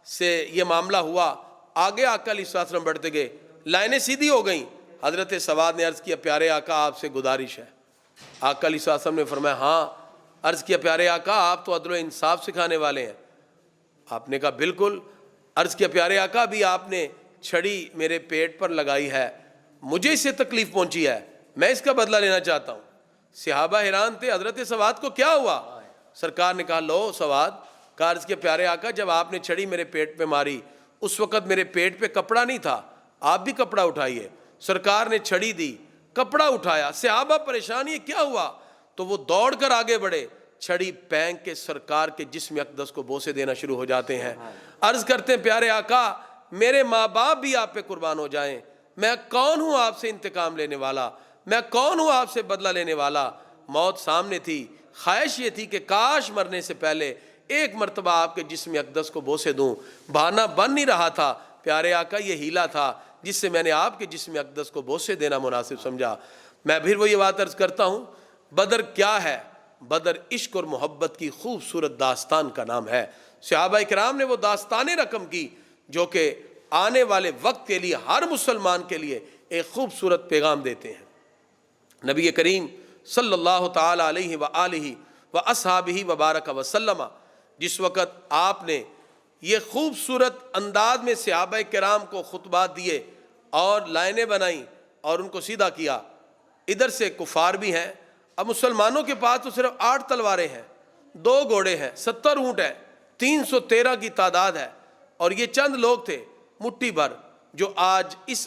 سے یہ معاملہ ہوا، آگے آقا علیہ الصلوۃ والسلام بڑھتے گئے، لائنیں سیدھی ہو گئیں۔ حضرت سواد نے عرض کیا پیارے آقا آپ سے گزارش ہے۔ آقا علیہ الصلوۃ والسلام نے فرمایا ہاں۔ عرض کیا پیارے آقا آپ تو عدل و انصاف سکھانے والے ہیں۔ آپ نے کہا بالکل۔ عرض کیا پیارے آقا ابھی آپ نے چھڑی میرے پیٹ پر لگائی ہے، مجھے اس سے تکلیف پہنچی ہے، میں اس کا بدلہ لینا چاہتا ہوں۔ صحابہ حیران تھے، حضرت سواد کو کیا ہوا؟ سرکار نے کہا لو سواد، کہا عرض کیا پیارے آقا جب آپ نے چھڑی میرے پیٹ پہ ماری اس وقت میرے پیٹ پہ کپڑا نہیں تھا، آپ بھی کپڑا اٹھائیے۔ سرکار نے چھڑی دی، کپڑا اٹھایا، صحابہ پریشان یہ کیا ہوا؟ تو وہ دوڑ کر آگے بڑھے، چھڑی پھینک کے سرکار کے جسم اقدس کو بوسے دینا شروع ہو جاتے ہیں۔ عرض کرتے ہیں پیارے آقا میرے ماں باپ بھی آپ پہ قربان ہو جائیں، میں کون ہوں آپ سے انتقام لینے والا، میں کون ہوں آپ سے بدلہ لینے والا؟ موت سامنے تھی، خواہش یہ تھی کہ کاش مرنے سے پہلے ایک مرتبہ آپ کے جسم اقدس کو بوسے دوں، بہانہ بن نہیں رہا تھا۔ پیارے آقا یہ ہیلا تھا جس سے میں نے آپ کے جسم اقدس کو بوسے دینا مناسب سمجھا۔ میں پھر وہ یہ بات عرض کرتا ہوں، بدر کیا ہے؟ بدر عشق اور محبت کی خوبصورت داستان کا نام ہے۔ صحابہ کرام نے وہ داستانیں رقم کی جو کہ آنے والے وقت کے لیے ہر مسلمان کے لیے ایک خوبصورت پیغام دیتے ہیں۔ نبی کریم صلی اللہ تعالی علیہ وآلہ واصحابہ وبارک وسلم جس وقت آپ نے یہ خوبصورت انداز میں صحابہ کرام کو خطبات دیے اور لائنیں بنائیں اور ان کو سیدھا کیا، ادھر سے کفار بھی ہیں۔ اب مسلمانوں کے پاس تو صرف 8 تلواریں ہیں، 2 گھوڑے ہیں، 70 اونٹ ہیں، 313 کی تعداد ہے، اور یہ چند لوگ تھے مٹھی بھر جو آج اس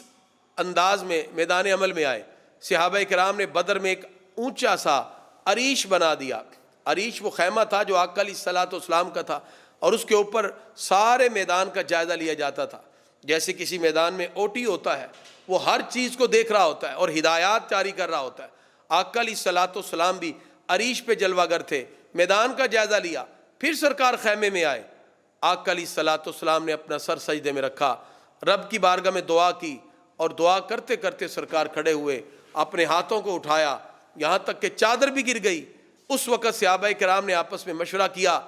انداز میں میدان عمل میں آئے۔ صحابہ کرام نے بدر میں ایک اونچا سا عریش بنا دیا۔ عریش وہ خیمہ تھا جو آقا علیہ الصلوۃ والسلام کا تھا، اور اس کے اوپر سارے میدان کا جائزہ لیا جاتا تھا۔ جیسے کسی میدان میں اوٹی ہوتا ہے، وہ ہر چیز کو دیکھ رہا ہوتا ہے اور ہدایات جاری کر رہا ہوتا ہے۔ آقا علیہ الصلوۃ والسلام بھی عریش پہ جلوہ گر تھے، میدان کا جائزہ لیا، پھر سرکار خیمے میں آئے۔ آقا علیہ الصلوۃ والسلام نے اپنا سر سجدے میں رکھا، رب کی بارگاہ میں دعا کی، اور دعا کرتے کرتے سرکار کھڑے ہوئے، اپنے ہاتھوں کو اٹھایا، یہاں تک کہ چادر بھی گر گئی۔ اس وقت صحابہ کرام نے آپس میں مشورہ کیا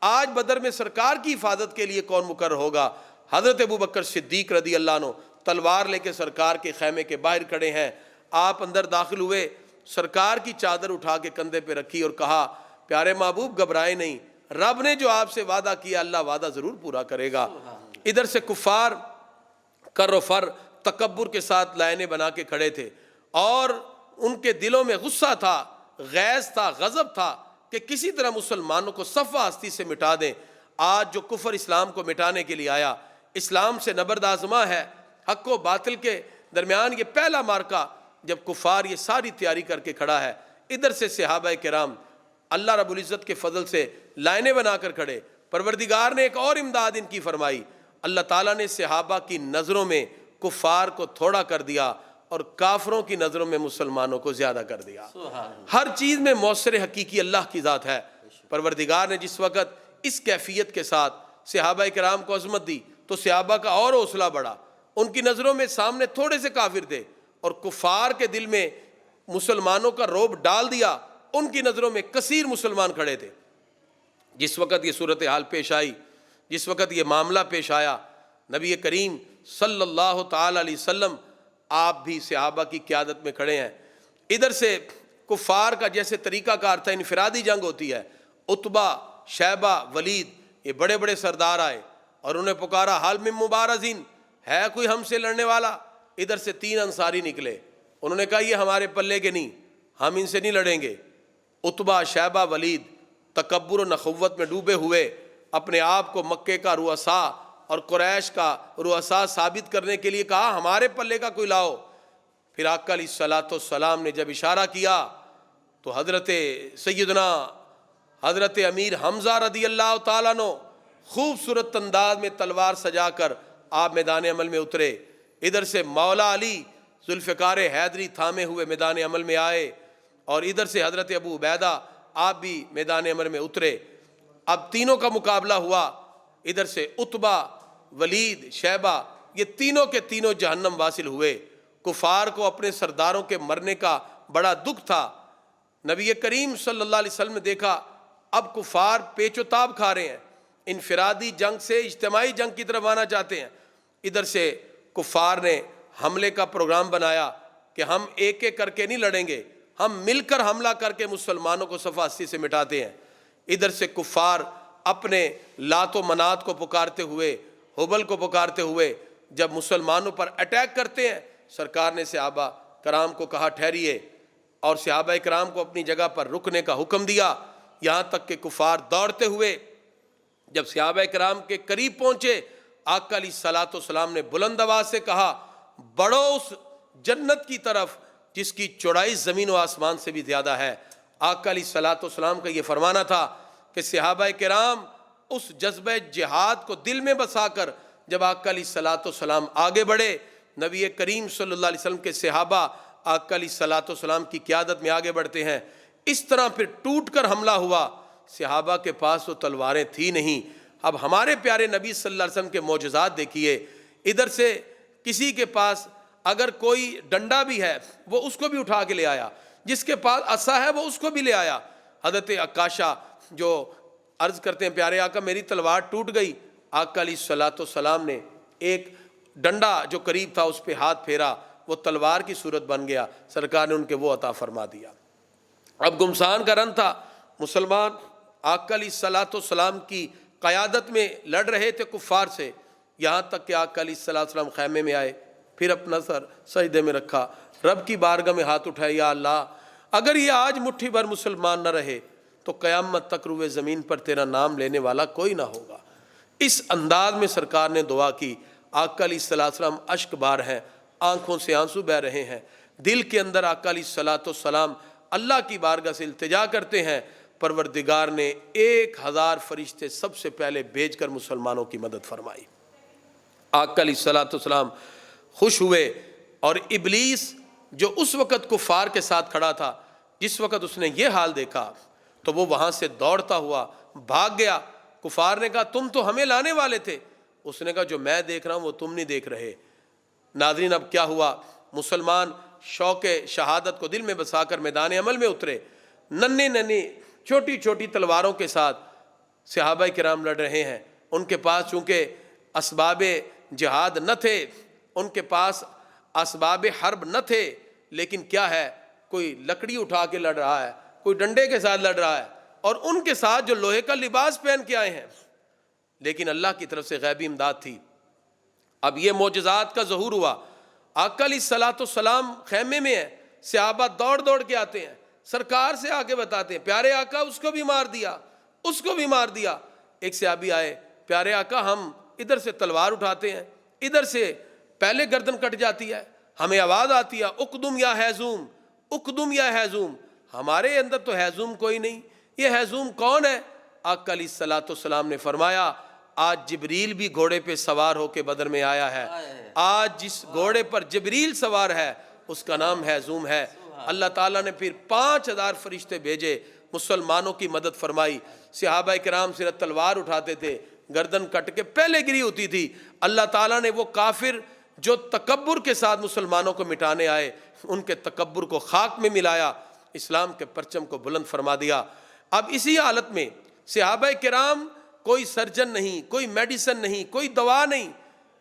آج بدر میں سرکار کی حفاظت کے لیے کون مقرر ہوگا؟ حضرت ابوبکر صدیق رضی اللہ عنہ تلوار لے کے سرکار کے خیمے کے باہر کھڑے ہیں۔ آپ اندر داخل ہوئے، سرکار کی چادر اٹھا کے کندھے پہ رکھی اور کہا پیارے محبوب گھبرائے نہیں، رب نے جو آپ سے وعدہ کیا اللہ وعدہ ضرور پورا کرے گا۔ ادھر سے کفار کر و فر تکبر کے ساتھ لائنیں بنا کے کھڑے تھے، اور ان کے دلوں میں غصہ تھا، غیظ تھا، غضب تھا کہ کسی طرح مسلمانوں کو صفحہ ہستی سے مٹا دیں۔ آج جو کفر اسلام کو مٹانے کے لیے آیا، اسلام سے نبرد آزما ہے، حق و باطل کے درمیان یہ پہلا مارکا جب کفار یہ ساری تیاری کر کے کھڑا ہے۔ ادھر سے صحابہ کرام اللہ رب العزت کے فضل سے لائنیں بنا کر کھڑے، پروردگار نے ایک اور امداد ان کی فرمائی، اللہ تعالیٰ نے صحابہ کی نظروں میں کفار کو تھوڑا کر دیا اور کافروں کی نظروں میں مسلمانوں کو زیادہ کر دیا۔ ہر چیز میں مؤثر حقیقی اللہ کی ذات ہے۔ پروردگار نے جس وقت اس کیفیت کے ساتھ صحابہ کرام کو عظمت دی تو صحابہ کا اور حوصلہ بڑھا۔ ان کی نظروں میں سامنے تھوڑے سے کافر تھے اور کفار کے دل میں مسلمانوں کا رعب ڈال دیا، ان کی نظروں میں کثیر مسلمان کھڑے تھے۔ جس وقت یہ صورتحال پیش آئی، جس وقت یہ معاملہ پیش آیا، نبی کریم صلی اللہ تعالی علیہ وسلم آپ بھی صحابہ کی قیادت میں کھڑے ہیں۔ ادھر سے کفار کا جیسے طریقہ کار تھا، انفرادی جنگ ہوتی ہے، عتبہ، شیبہ، ولید، یہ بڑے بڑے سردار آئے اور انہیں پکارا حل من مبارزین، ہے کوئی ہم سے لڑنے والا؟ ادھر سے 3 انصاری نکلے، انہوں نے کہا یہ ہمارے پلے کے نہیں، ہم ان سے نہیں لڑیں گے۔ عتبہ، شیبہ، ولید تکبر و نخوت میں ڈوبے ہوئے اپنے آپ کو مکے کا رؤسا اور قریش کا رؤسا ثابت کرنے کے لیے کہا ہمارے پلے کا کوئی لاؤ۔ پھر آقا علیہ الصلوۃ والسلام نے جب اشارہ کیا تو حضرت سیدنا حضرت امیر حمزہ رضی اللہ تعالیٰ عنہ خوبصورت انداز میں تلوار سجا کر آپ میدان عمل میں اترے. ادھر سے مولا علی ذوالفقار حیدری تھامے ہوئے میدان عمل میں آئے, اور ادھر سے حضرت ابو عبیدہ آپ بھی میدان عمل میں اترے. اب تینوں کا مقابلہ ہوا. ادھر سے عتبہ, ولید, شیبہ, یہ تینوں کے تینوں جہنم واصل ہوئے. کفار کو اپنے سرداروں کے مرنے کا بڑا دکھ تھا. نبی کریم صلی اللہ علیہ وسلم نے دیکھا اب کفار پیچ و تاب کھا رہے ہیں, انفرادی جنگ سے اجتماعی جنگ کی طرف آنا چاہتے ہیں. ادھر سے کفار نے حملے کا پروگرام بنایا کہ ہم ایک ایک کر کے نہیں لڑیں گے, ہم مل کر حملہ کر کے مسلمانوں کو صفحہ 80 سے مٹاتے ہیں. ادھر سے کفار اپنے لات و منات کو پکارتے ہوئے, حبل کو پکارتے ہوئے جب مسلمانوں پر اٹیک کرتے ہیں, سرکار نے صحابہ کرام کو کہا ٹھہریے, اور صحابہ کرام کو اپنی جگہ پر رکنے کا حکم دیا. یہاں تک کہ کفار دوڑتے ہوئے جب صحابہ کرام کے قریب پہنچے, آقا علیہ الصلوۃ والسلام نے بلند آواز سے کہا بڑھو اس جنت کی طرف جس کی چوڑائی زمین و آسمان سے بھی زیادہ ہے. آقا علیہ الصلوۃ والسلام کا یہ فرمانا تھا کہ صحابہ کرام اس جذبہ جہاد کو دل میں بسا کر جب آقا علیہ الصلوۃ والسلام آگے بڑھے, نبی کریم صلی اللہ علیہ وسلم کے صحابہ آقا علیہ الصلوۃ والسلام کی قیادت میں آگے بڑھتے ہیں. اس طرح پھر ٹوٹ کر حملہ ہوا. صحابہ کے پاس تو تلواریں تھی نہیں. اب ہمارے پیارے نبی صلی اللہ علیہ وسلم کے معجزات دیکھیے. ادھر سے کسی کے پاس اگر کوئی ڈنڈا بھی ہے وہ اس کو بھی اٹھا کے لے آیا, جس کے پاس عصا ہے وہ اس کو بھی لے آیا. حضرت عکاشہ جو عرض کرتے ہیں پیارے آقا میری تلوار ٹوٹ گئی, آقا علیہ الصلوۃ والسلام نے ایک ڈنڈا جو قریب تھا اس پہ ہاتھ پھیرا, وہ تلوار کی صورت بن گیا. سرکار نے ان کے وہ عطا فرما دیا. اب گمسان کا رن تھا, مسلمان آقا علیہ الصلوۃ والسلام کی قیادت میں لڑ رہے تھے کفار سے, یہاں تک کہ آقا علیہ الصلوۃ والسلام خیمے میں آئے, پھر اپنا سر سجدے میں رکھا, رب کی بارگاہ میں ہاتھ اٹھائے, یا اللہ اگر یہ آج مٹھی بھر مسلمان نہ رہے تو قیامت تک روئے زمین پر تیرا نام لینے والا کوئی نہ ہوگا. اس انداز میں سرکار نے دعا کی. آقا علیہ الصلوۃ والسلام اشک بار ہیں, آنکھوں سے آنسو بہہ رہے ہیں, دل کے اندر آقا علیہ الصلوۃ والسلام اللہ کی بارگاہ سے التجا کرتے ہیں. پروردگار نے 1000 فرشتے سب سے پہلے بھیج کر مسلمانوں کی مدد فرمائی. آقا علیہ الصلوۃ والسلام خوش ہوئے, اور ابلیس جو اس وقت کفار کے ساتھ کھڑا تھا, جس وقت اس نے یہ حال دیکھا تو وہ وہاں سے دوڑتا ہوا بھاگ گیا. کفار نے کہا تم تو ہمیں لانے والے تھے. اس نے کہا جو میں دیکھ رہا ہوں وہ تم نہیں دیکھ رہے. ناظرین اب کیا ہوا, مسلمان شوق شہادت کو دل میں بسا کر میدان عمل میں اترے. ننھے ننھے چھوٹی چھوٹی تلواروں کے ساتھ صحابہ کرام لڑ رہے ہیں. ان کے پاس چونکہ اسباب جہاد نہ تھے, ان کے پاس اسباب حرب نہ تھے, لیکن کیا ہے, کوئی لکڑی اٹھا کے لڑ رہا ہے, کوئی ڈنڈے کے ساتھ لڑ رہا ہے, اور ان کے ساتھ جو لوہے کا لباس پہن کے آئے ہیں. لیکن اللہ کی طرف سے غیبی امداد تھی. اب یہ معجزات کا ظہور ہوا. آقا علیہ الصلوۃ والسلام خیمے میں ہیں, صحابہ دوڑ دوڑ کے آتے ہیں, سرکار سے آ کے بتاتے ہیں پیارے آقا اس کو بھی مار دیا, اس کو بھی مار دیا. ایک صحابی آئے, پیارے آقا ہم ادھر سے تلوار اٹھاتے ہیں, ادھر سے پہلے گردن کٹ جاتی ہے, ہمیں آواز آتی ہے اقدم یا حیزوم, اقدم یا حیزوم. ہمارے اندر تو حیزوم کوئی نہیں, یہ حیزوم کون ہے؟ آقا علیہ الصلوۃ والسلام نے فرمایا آج جبریل بھی گھوڑے پہ سوار ہو کے بدر میں آیا ہے. آج جس گھوڑے پر جبریل سوار ہے اس کا نام حیزوم ہے. اللہ تعالیٰ نے پھر 5000 فرشتے بھیجے, مسلمانوں کی مدد فرمائی. صحابہ کرام صرف تلوار اٹھاتے تھے, گردن کٹ کے پہلے گری ہوتی تھی. اللہ تعالیٰ نے وہ کافر جو تکبر کے ساتھ مسلمانوں کو مٹانے آئے, ان کے تکبر کو خاک میں ملایا, اسلام کے پرچم کو بلند فرما دیا. اب اسی حالت میں صحابہ کرام, کوئی سرجن نہیں, کوئی میڈیسن نہیں, کوئی دوا نہیں,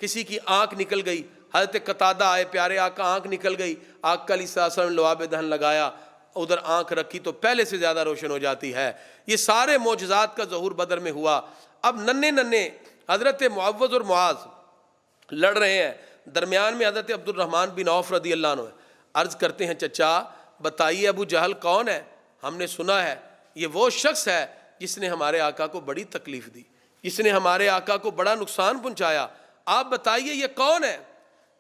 کسی کی آنکھ نکل گئی, حضرت قتادہ آئے, پیارے آقا آنکھ نکل گئی. آقا علیہ السلام نے لعاب دہن لگایا, ادھر آنکھ رکھی تو پہلے سے زیادہ روشن ہو جاتی ہے. یہ سارے معجزات کا ظہور بدر میں ہوا. اب ننھے ننھے حضرت معوذ اور معاذ لڑ رہے ہیں, درمیان میں حضرت عبد الرحمن بن عوف رضی اللہ عنہ عرض کرتے ہیں چچا بتائیے ابو جہل کون ہے؟ ہم نے سنا ہے یہ وہ شخص ہے جس نے ہمارے آقا کو بڑی تکلیف دی, جس نے ہمارے آقا کو بڑا نقصان پہنچایا. آپ بتائیے یہ کون ہے,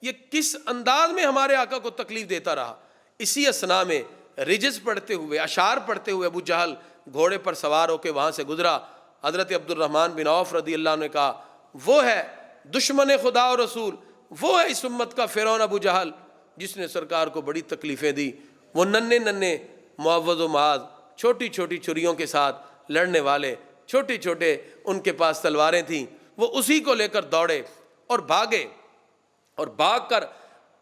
یہ کس انداز میں ہمارے آقا کو تکلیف دیتا رہا. اسی اسنا میں رجز پڑھتے ہوئے، اشعار پڑھتے ہوئے ابو جہل گھوڑے پر سوار ہو کے وہاں سے گزرا۔ حضرت عبد الرحمن بن عوف رضی اللہ عنہ نے کہا وہ ہے دشمن خدا اور رسول، وہ ہے اس امت کا فرعون ابو جہل جس نے سرکار کو بڑی تکلیفیں دی۔ وہ ننھے ننھے معوذ و معاذ چھوٹی چھوٹی چھریوں کے ساتھ لڑنے والے، چھوٹے چھوٹے ان کے پاس تلواریں تھیں، وہ اسی کو لے کر دوڑے اور بھاگے، اور بھاگ کر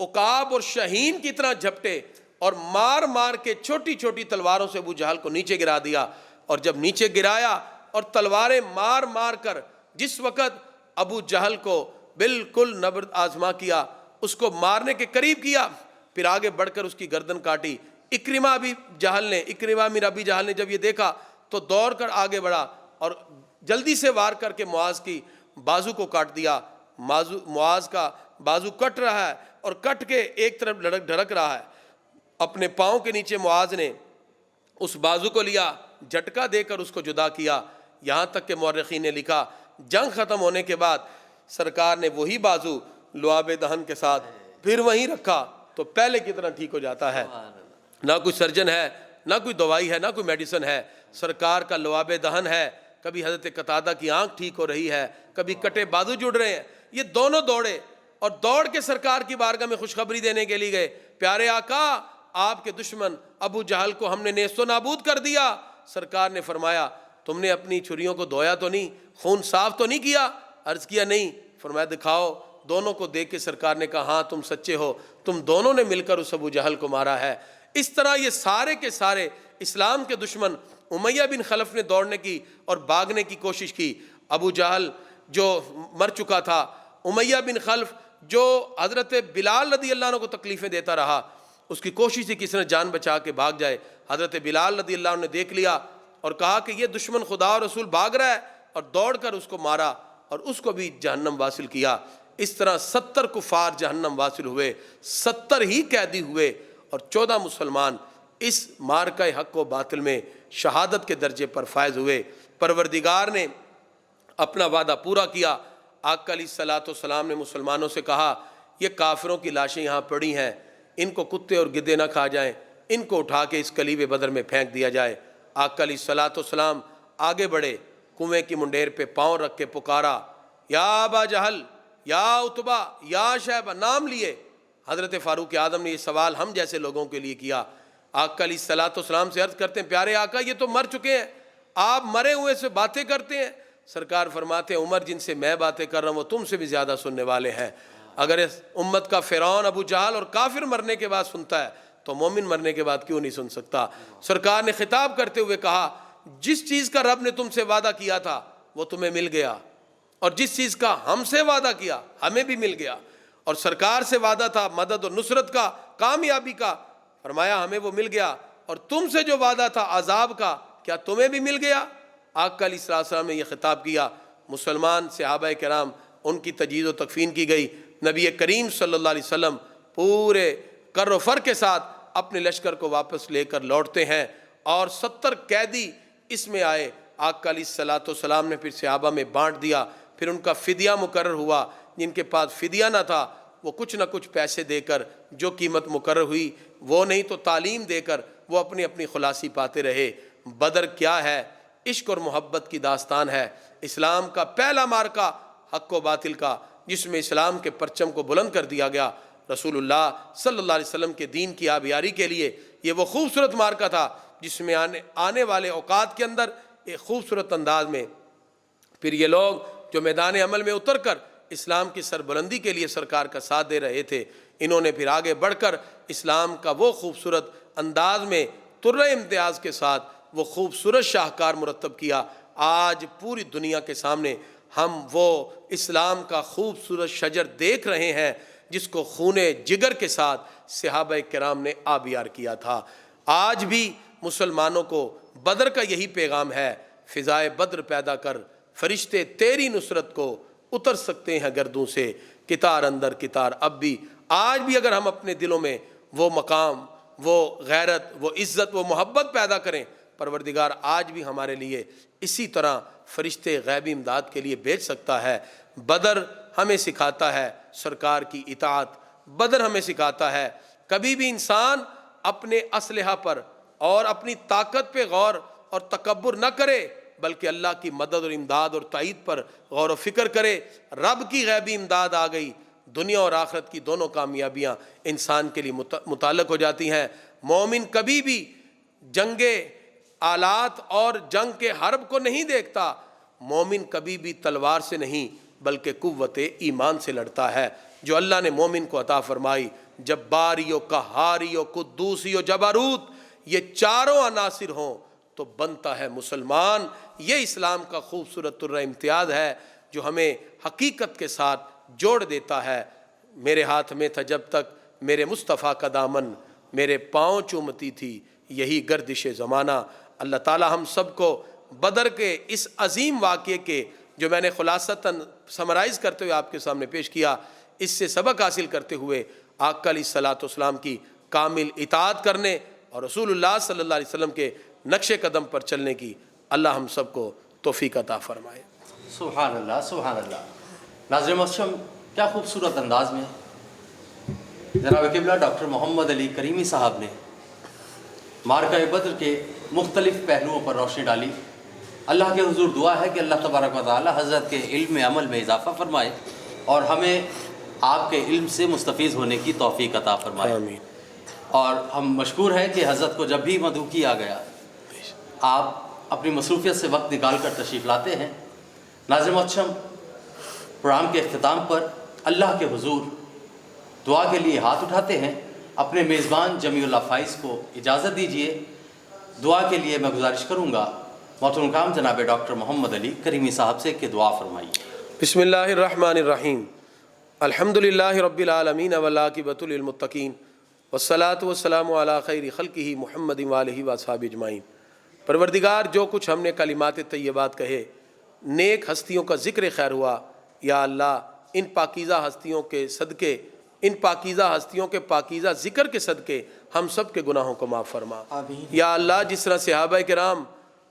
عقاب اور شاہین کی طرح جھپٹے اور مار مار کے چھوٹی چھوٹی تلواروں سے ابو جہل کو نیچے گرا دیا۔ اور جب نیچے گرایا اور تلواریں مار مار کر جس وقت ابو جہل کو بالکل نبرد آزما کیا، اس کو مارنے کے قریب کیا، پھر آگے بڑھ کر اس کی گردن کاٹی۔ اکرمہ بن ابی جہل نے جب یہ دیکھا تو دوڑ کر آگے بڑھا اور جلدی سے وار کر کے معاذ کی بازو کو کاٹ دیا۔ معاذ کا بازو کٹ رہا ہے اور کٹ کے ایک طرف ڈھڑک رہا ہے۔ اپنے پاؤں کے نیچے معاذ نے اس بازو کو لیا، جھٹکا دے کر اس کو جدا کیا، یہاں تک کہ مورخین نے لکھا جنگ ختم ہونے کے بعد سرکار نے وہی بازو لعاب دہن کے ساتھ پھر وہیں رکھا تو پہلے کی طرح ٹھیک ہو جاتا ہے۔ نہ کوئی سرجن ہے، نہ کوئی دوائی ہے، نہ کوئی میڈیسن ہے، سرکار کا لعاب دہن ہے۔ کبھی حضرت قتادہ کی آنکھ ٹھیک ہو رہی ہے، کبھی کٹے بازو جڑ رہے ہیں۔ یہ دونوں دوڑے اور دوڑ کے سرکار کی بارگاہ میں خوشخبری دینے کے لیے گئے، پیارے آقا آپ کے دشمن ابو جہل کو ہم نے نیست و نابود کر دیا۔ سرکار نے فرمایا تم نے اپنی چھریوں کو دھویا تو نہیں، خون صاف تو نہیں کیا؟ عرض کیا نہیں۔ فرمایا دکھاؤ۔ دونوں کو دیکھ کے سرکار نے کہا ہاں تم سچے ہو، تم دونوں نے مل کر اس ابو جہل کو مارا ہے۔ اس طرح یہ سارے کے سارے اسلام کے دشمن امیہ بن خلف نے دوڑنے کی اور بھاگنے کی کوشش کی۔ ابو جہل جو مر چکا تھا، امیہ بن خلف جو حضرت بلال رضی اللہ عنہ کو تکلیفیں دیتا رہا، اس کی کوشش تھی کس نے جان بچا کے بھاگ جائے۔ حضرت بلال رضی اللہ عنہ نے دیکھ لیا اور کہا کہ یہ دشمن خدا اور رسول بھاگ رہا ہے، اور دوڑ کر اس کو مارا اور اس کو بھی جہنم واصل کیا۔ اس طرح 70 کفار جہنم واصل ہوئے، 70 ہی قیدی ہوئے، اور 14 مسلمان اس معرکہ حق و باطل میں شہادت کے درجے پر فائز ہوئے۔ پروردگار نے اپنا وعدہ پورا کیا۔ آقا علیہ الصلوۃ والسلام نے مسلمانوں سے کہا یہ کافروں کی لاشیں یہاں پڑی ہیں، ان کو کتے اور گدے نہ کھا جائیں، ان کو اٹھا کے اس کلیب بدر میں پھینک دیا جائے۔ آقا علیہ الصلوۃ والسلام آگے بڑھے، کنویں کی منڈیر پہ پاؤں رکھ کے پکارا یا ابا جہل، یا عتبہ، یا شیبہ، نام لیے۔ حضرت فاروق اعظم نے یہ سوال ہم جیسے لوگوں کے لیے کیا۔ آقا علیہ الصلوۃ والسلام سے عرض کرتے ہیں پیارے آقا یہ تو مر چکے ہیں، آپ مرے ہوئے سے باتیں کرتے ہیں۔ سرکار فرماتے ہیں عمر جن سے میں باتیں کر رہا ہوں وہ تم سے بھی زیادہ سننے والے ہیں۔ اگر اس امت کا فرعون ابو جہل اور کافر مرنے کے بعد سنتا ہے تو مومن مرنے کے بعد کیوں نہیں سن سکتا؟ سرکار نے خطاب کرتے ہوئے کہا جس چیز کا رب نے تم سے وعدہ کیا تھا وہ تمہیں مل گیا، اور جس چیز کا ہم سے وعدہ کیا ہمیں بھی مل گیا۔ اور سرکار سے وعدہ تھا مدد اور نصرت کا، کامیابی کا، فرمایا ہمیں وہ مل گیا۔ اور تم سے جو وعدہ تھا عذاب کا، کیا تمہیں بھی مل گیا؟ آقا علیہ السلام نے یہ خطاب کیا۔ مسلمان صحابہ کرام ان کی تجہیز و تکفین کی گئی۔ نبی کریم صلی اللہ علیہ وسلم پورے کر و فر کے ساتھ اپنے لشکر کو واپس لے کر لوٹتے ہیں، اور 70 قیدی اس میں آئے۔ آقا علیہ السلام نے پھر صحابہ میں بانٹ دیا، پھر ان کا فدیہ مقرر ہوا۔ جن کے پاس فدیہ نہ تھا وہ کچھ نہ کچھ پیسے دے کر جو قیمت مقرر ہوئی، وہ نہیں تو تعلیم دے کر وہ اپنی اپنی خلاصی پاتے رہے۔ بدر کیا ہے؟ عشق اور محبت کی داستان ہے۔ اسلام کا پہلا معرکہ حق و باطل کا، جس میں اسلام کے پرچم کو بلند کر دیا گیا۔ رسول اللہ صلی اللہ علیہ وسلم کے دین کی آبیاری کے لیے یہ وہ خوبصورت معرکہ تھا جس میں آنے والے اوقات کے اندر ایک خوبصورت انداز میں پھر یہ لوگ جو میدان عمل میں اتر کر اسلام کی سربلندی کے لیے سرکار کا ساتھ دے رہے تھے، انہوں نے پھر آگے بڑھ کر اسلام کا وہ خوبصورت انداز میں طرح امتیاز کے ساتھ وہ خوبصورت شاہکار مرتب کیا۔ آج پوری دنیا کے سامنے ہم وہ اسلام کا خوبصورت شجر دیکھ رہے ہیں جس کو خون جگر کے ساتھ صحابہ کرام نے آبیار کیا تھا۔ آج بھی مسلمانوں کو بدر کا یہی پیغام ہے، فضائے بدر پیدا کر، فرشتے تیری نصرت کو اتر سکتے ہیں گردوں سے، کتار اندر کتار اب بھی۔ آج بھی اگر ہم اپنے دلوں میں وہ مقام، وہ غیرت، وہ عزت، وہ محبت پیدا کریں، پروردگار آج بھی ہمارے لیے اسی طرح فرشتے غیبی امداد کے لیے بھیج سکتا ہے۔ بدر ہمیں سکھاتا ہے سرکار کی اطاعت، بدر ہمیں سکھاتا ہے کبھی بھی انسان اپنے اسلحہ پر اور اپنی طاقت پہ غور اور تکبر نہ کرے، بلکہ اللہ کی مدد اور امداد اور تائید پر غور و فکر کرے۔ رب کی غیبی امداد آ گئی، دنیا اور آخرت کی دونوں کامیابیاں انسان کے لیے متعلق ہو جاتی ہیں۔ مومن کبھی بھی جنگ آلات اور جنگ کے حرب کو نہیں دیکھتا، مومن کبھی بھی تلوار سے نہیں بلکہ قوت ایمان سے لڑتا ہے جو اللہ نے مومن کو عطا فرمائی۔ جباری و قہاری و قدوسی و جبروت، یہ چاروں عناصر ہوں تو بنتا ہے مسلمان۔ یہ اسلام کا خوبصورت امتیاز ہے جو ہمیں حقیقت کے ساتھ جوڑ دیتا ہے۔ میرے ہاتھ میں تھا جب تک میرے مصطفیٰ کا دامن، میرے پاؤں چومتی تھی یہی گردش زمانہ۔ اللہ تعالی ہم سب کو بدر کے اس عظیم واقعے کے جو میں نے خلاصتاً سمرائز کرتے ہوئے آپ کے سامنے پیش کیا، اس سے سبق حاصل کرتے ہوئے آقا علیہ الصلوۃ والسلام کی کامل اطاعت کرنے اور رسول اللہ صلی اللہ علیہ وسلم کے نقش قدم پر چلنے کی اللہ ہم سب کو توفیق عطا فرمائے۔ سبحان اللہ، سبحان اللہ۔ ناظرین محترم، کیا خوبصورت انداز میں جناب قبلہ ڈاکٹر محمد علی کریمی صاحب نے معرکہ بدر کے مختلف پہلوؤں پر روشنی ڈالی۔ اللہ کے حضور دعا ہے کہ اللہ تبارک و تعالی حضرت کے علم عمل میں اضافہ فرمائے اور ہمیں آپ کے علم سے مستفیض ہونے کی توفیق عطا فرمائے۔ آمین۔ اور ہم مشکور ہیں کہ حضرت کو جب بھی مدعو کیا گیا آپ اپنی مصروفیت سے وقت نکال کر تشریف لاتے ہیں۔ ناظرین محترم، پروگرام کے اختتام پر اللہ کے حضور دعا کے لیے ہاتھ اٹھاتے ہیں۔ اپنے میزبان جمیع اللہ فائز کو اجازت دیجیے، دعا کے لیے میں گزارش کروں گا محترم کام جناب ڈاکٹر محمد علی کریمی صاحب سے کہ دعا فرمائیے۔ بسم اللہ الرحمن الرحیم، الحمد للہ رب العالمین والعاقبۃ للمتقین والصلاۃ والسلام علی خیر خلقہ محمد وآلہ واصحابہ اجمعین۔ پروردگار، جو کچھ ہم نے کلمات طیبات کہے، نیک ہستیوں کا ذکر خیر ہوا، یا اللہ ان پاکیزہ ہستیوں کے صدقے، ان پاکیزہ ہستیوں کے پاکیزہ ذکر کے صدقے ہم سب کے گناہوں کو معاف فرما۔ یا اللہ جس طرح صحابہ کرام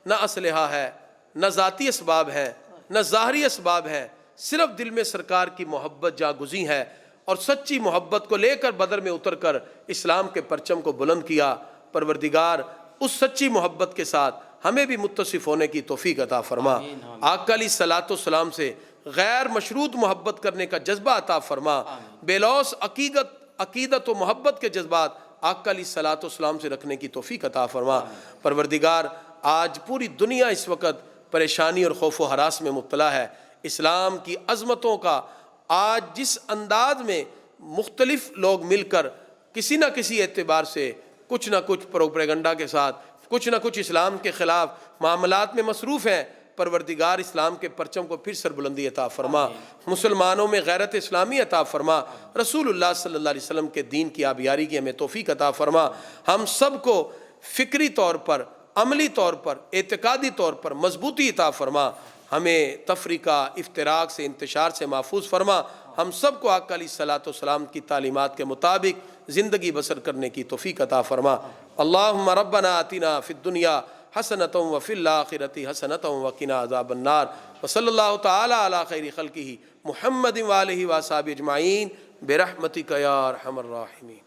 نہ اسلحہ ہے، نہ ذاتی اسباب ہیں، نہ ظاہری اسباب ہیں، صرف دل میں سرکار کی محبت جاگزی ہے اور سچی محبت کو لے کر بدر میں اتر کر اسلام کے پرچم کو بلند کیا، پروردگار اس سچی محبت کے ساتھ ہمیں بھی متصف ہونے کی توفیق عطا فرما۔ آقا علیہ الصلوۃ والسلام سے غیر مشروط محبت کرنے کا جذبہ عطا فرما۔ بے لوث عقیدت و محبت کے جذبات آقا علیہ الصلوۃ والسلام سے رکھنے کی توفیق عطا فرما۔ پروردگار، آج پوری دنیا اس وقت پریشانی اور خوف و ہراس میں مبتلا ہے۔ اسلام کی عظمتوں کا آج جس انداز میں مختلف لوگ مل کر کسی نہ کسی اعتبار سے کچھ نہ کچھ پروپیگنڈا کے ساتھ کچھ نہ کچھ اسلام کے خلاف معاملات میں مصروف ہیں، پروردگار اسلام کے پرچم کو پھر سربلندی عطا فرما، مسلمانوں میں غیرت اسلامی عطا فرما، رسول اللہ صلی اللہ علیہ وسلم کے دین کی آبیاری کی ہمیں توفیق عطا فرما۔ ہم سب کو فکری طور پر، عملی طور پر، اعتقادی طور پر مضبوطی عطا فرما، ہمیں تفریقہ، افتراق سے، انتشار سے محفوظ فرما۔ ہم سب کو آقا علیہ الصلوۃ والسلام کی تعلیمات کے مطابق زندگی بسر کرنے کی توفیق عطا فرما۔ اللہم ربنا آتنا فی الدنیا حسنۃ وفی الآخرۃ حسنۃ وقنا عذاب النار، وصلی اللہ تعالی علی خیر خلقہ محمد وآلہ وصحبہ اجمعین برحمتک یا ارحم الراحمین۔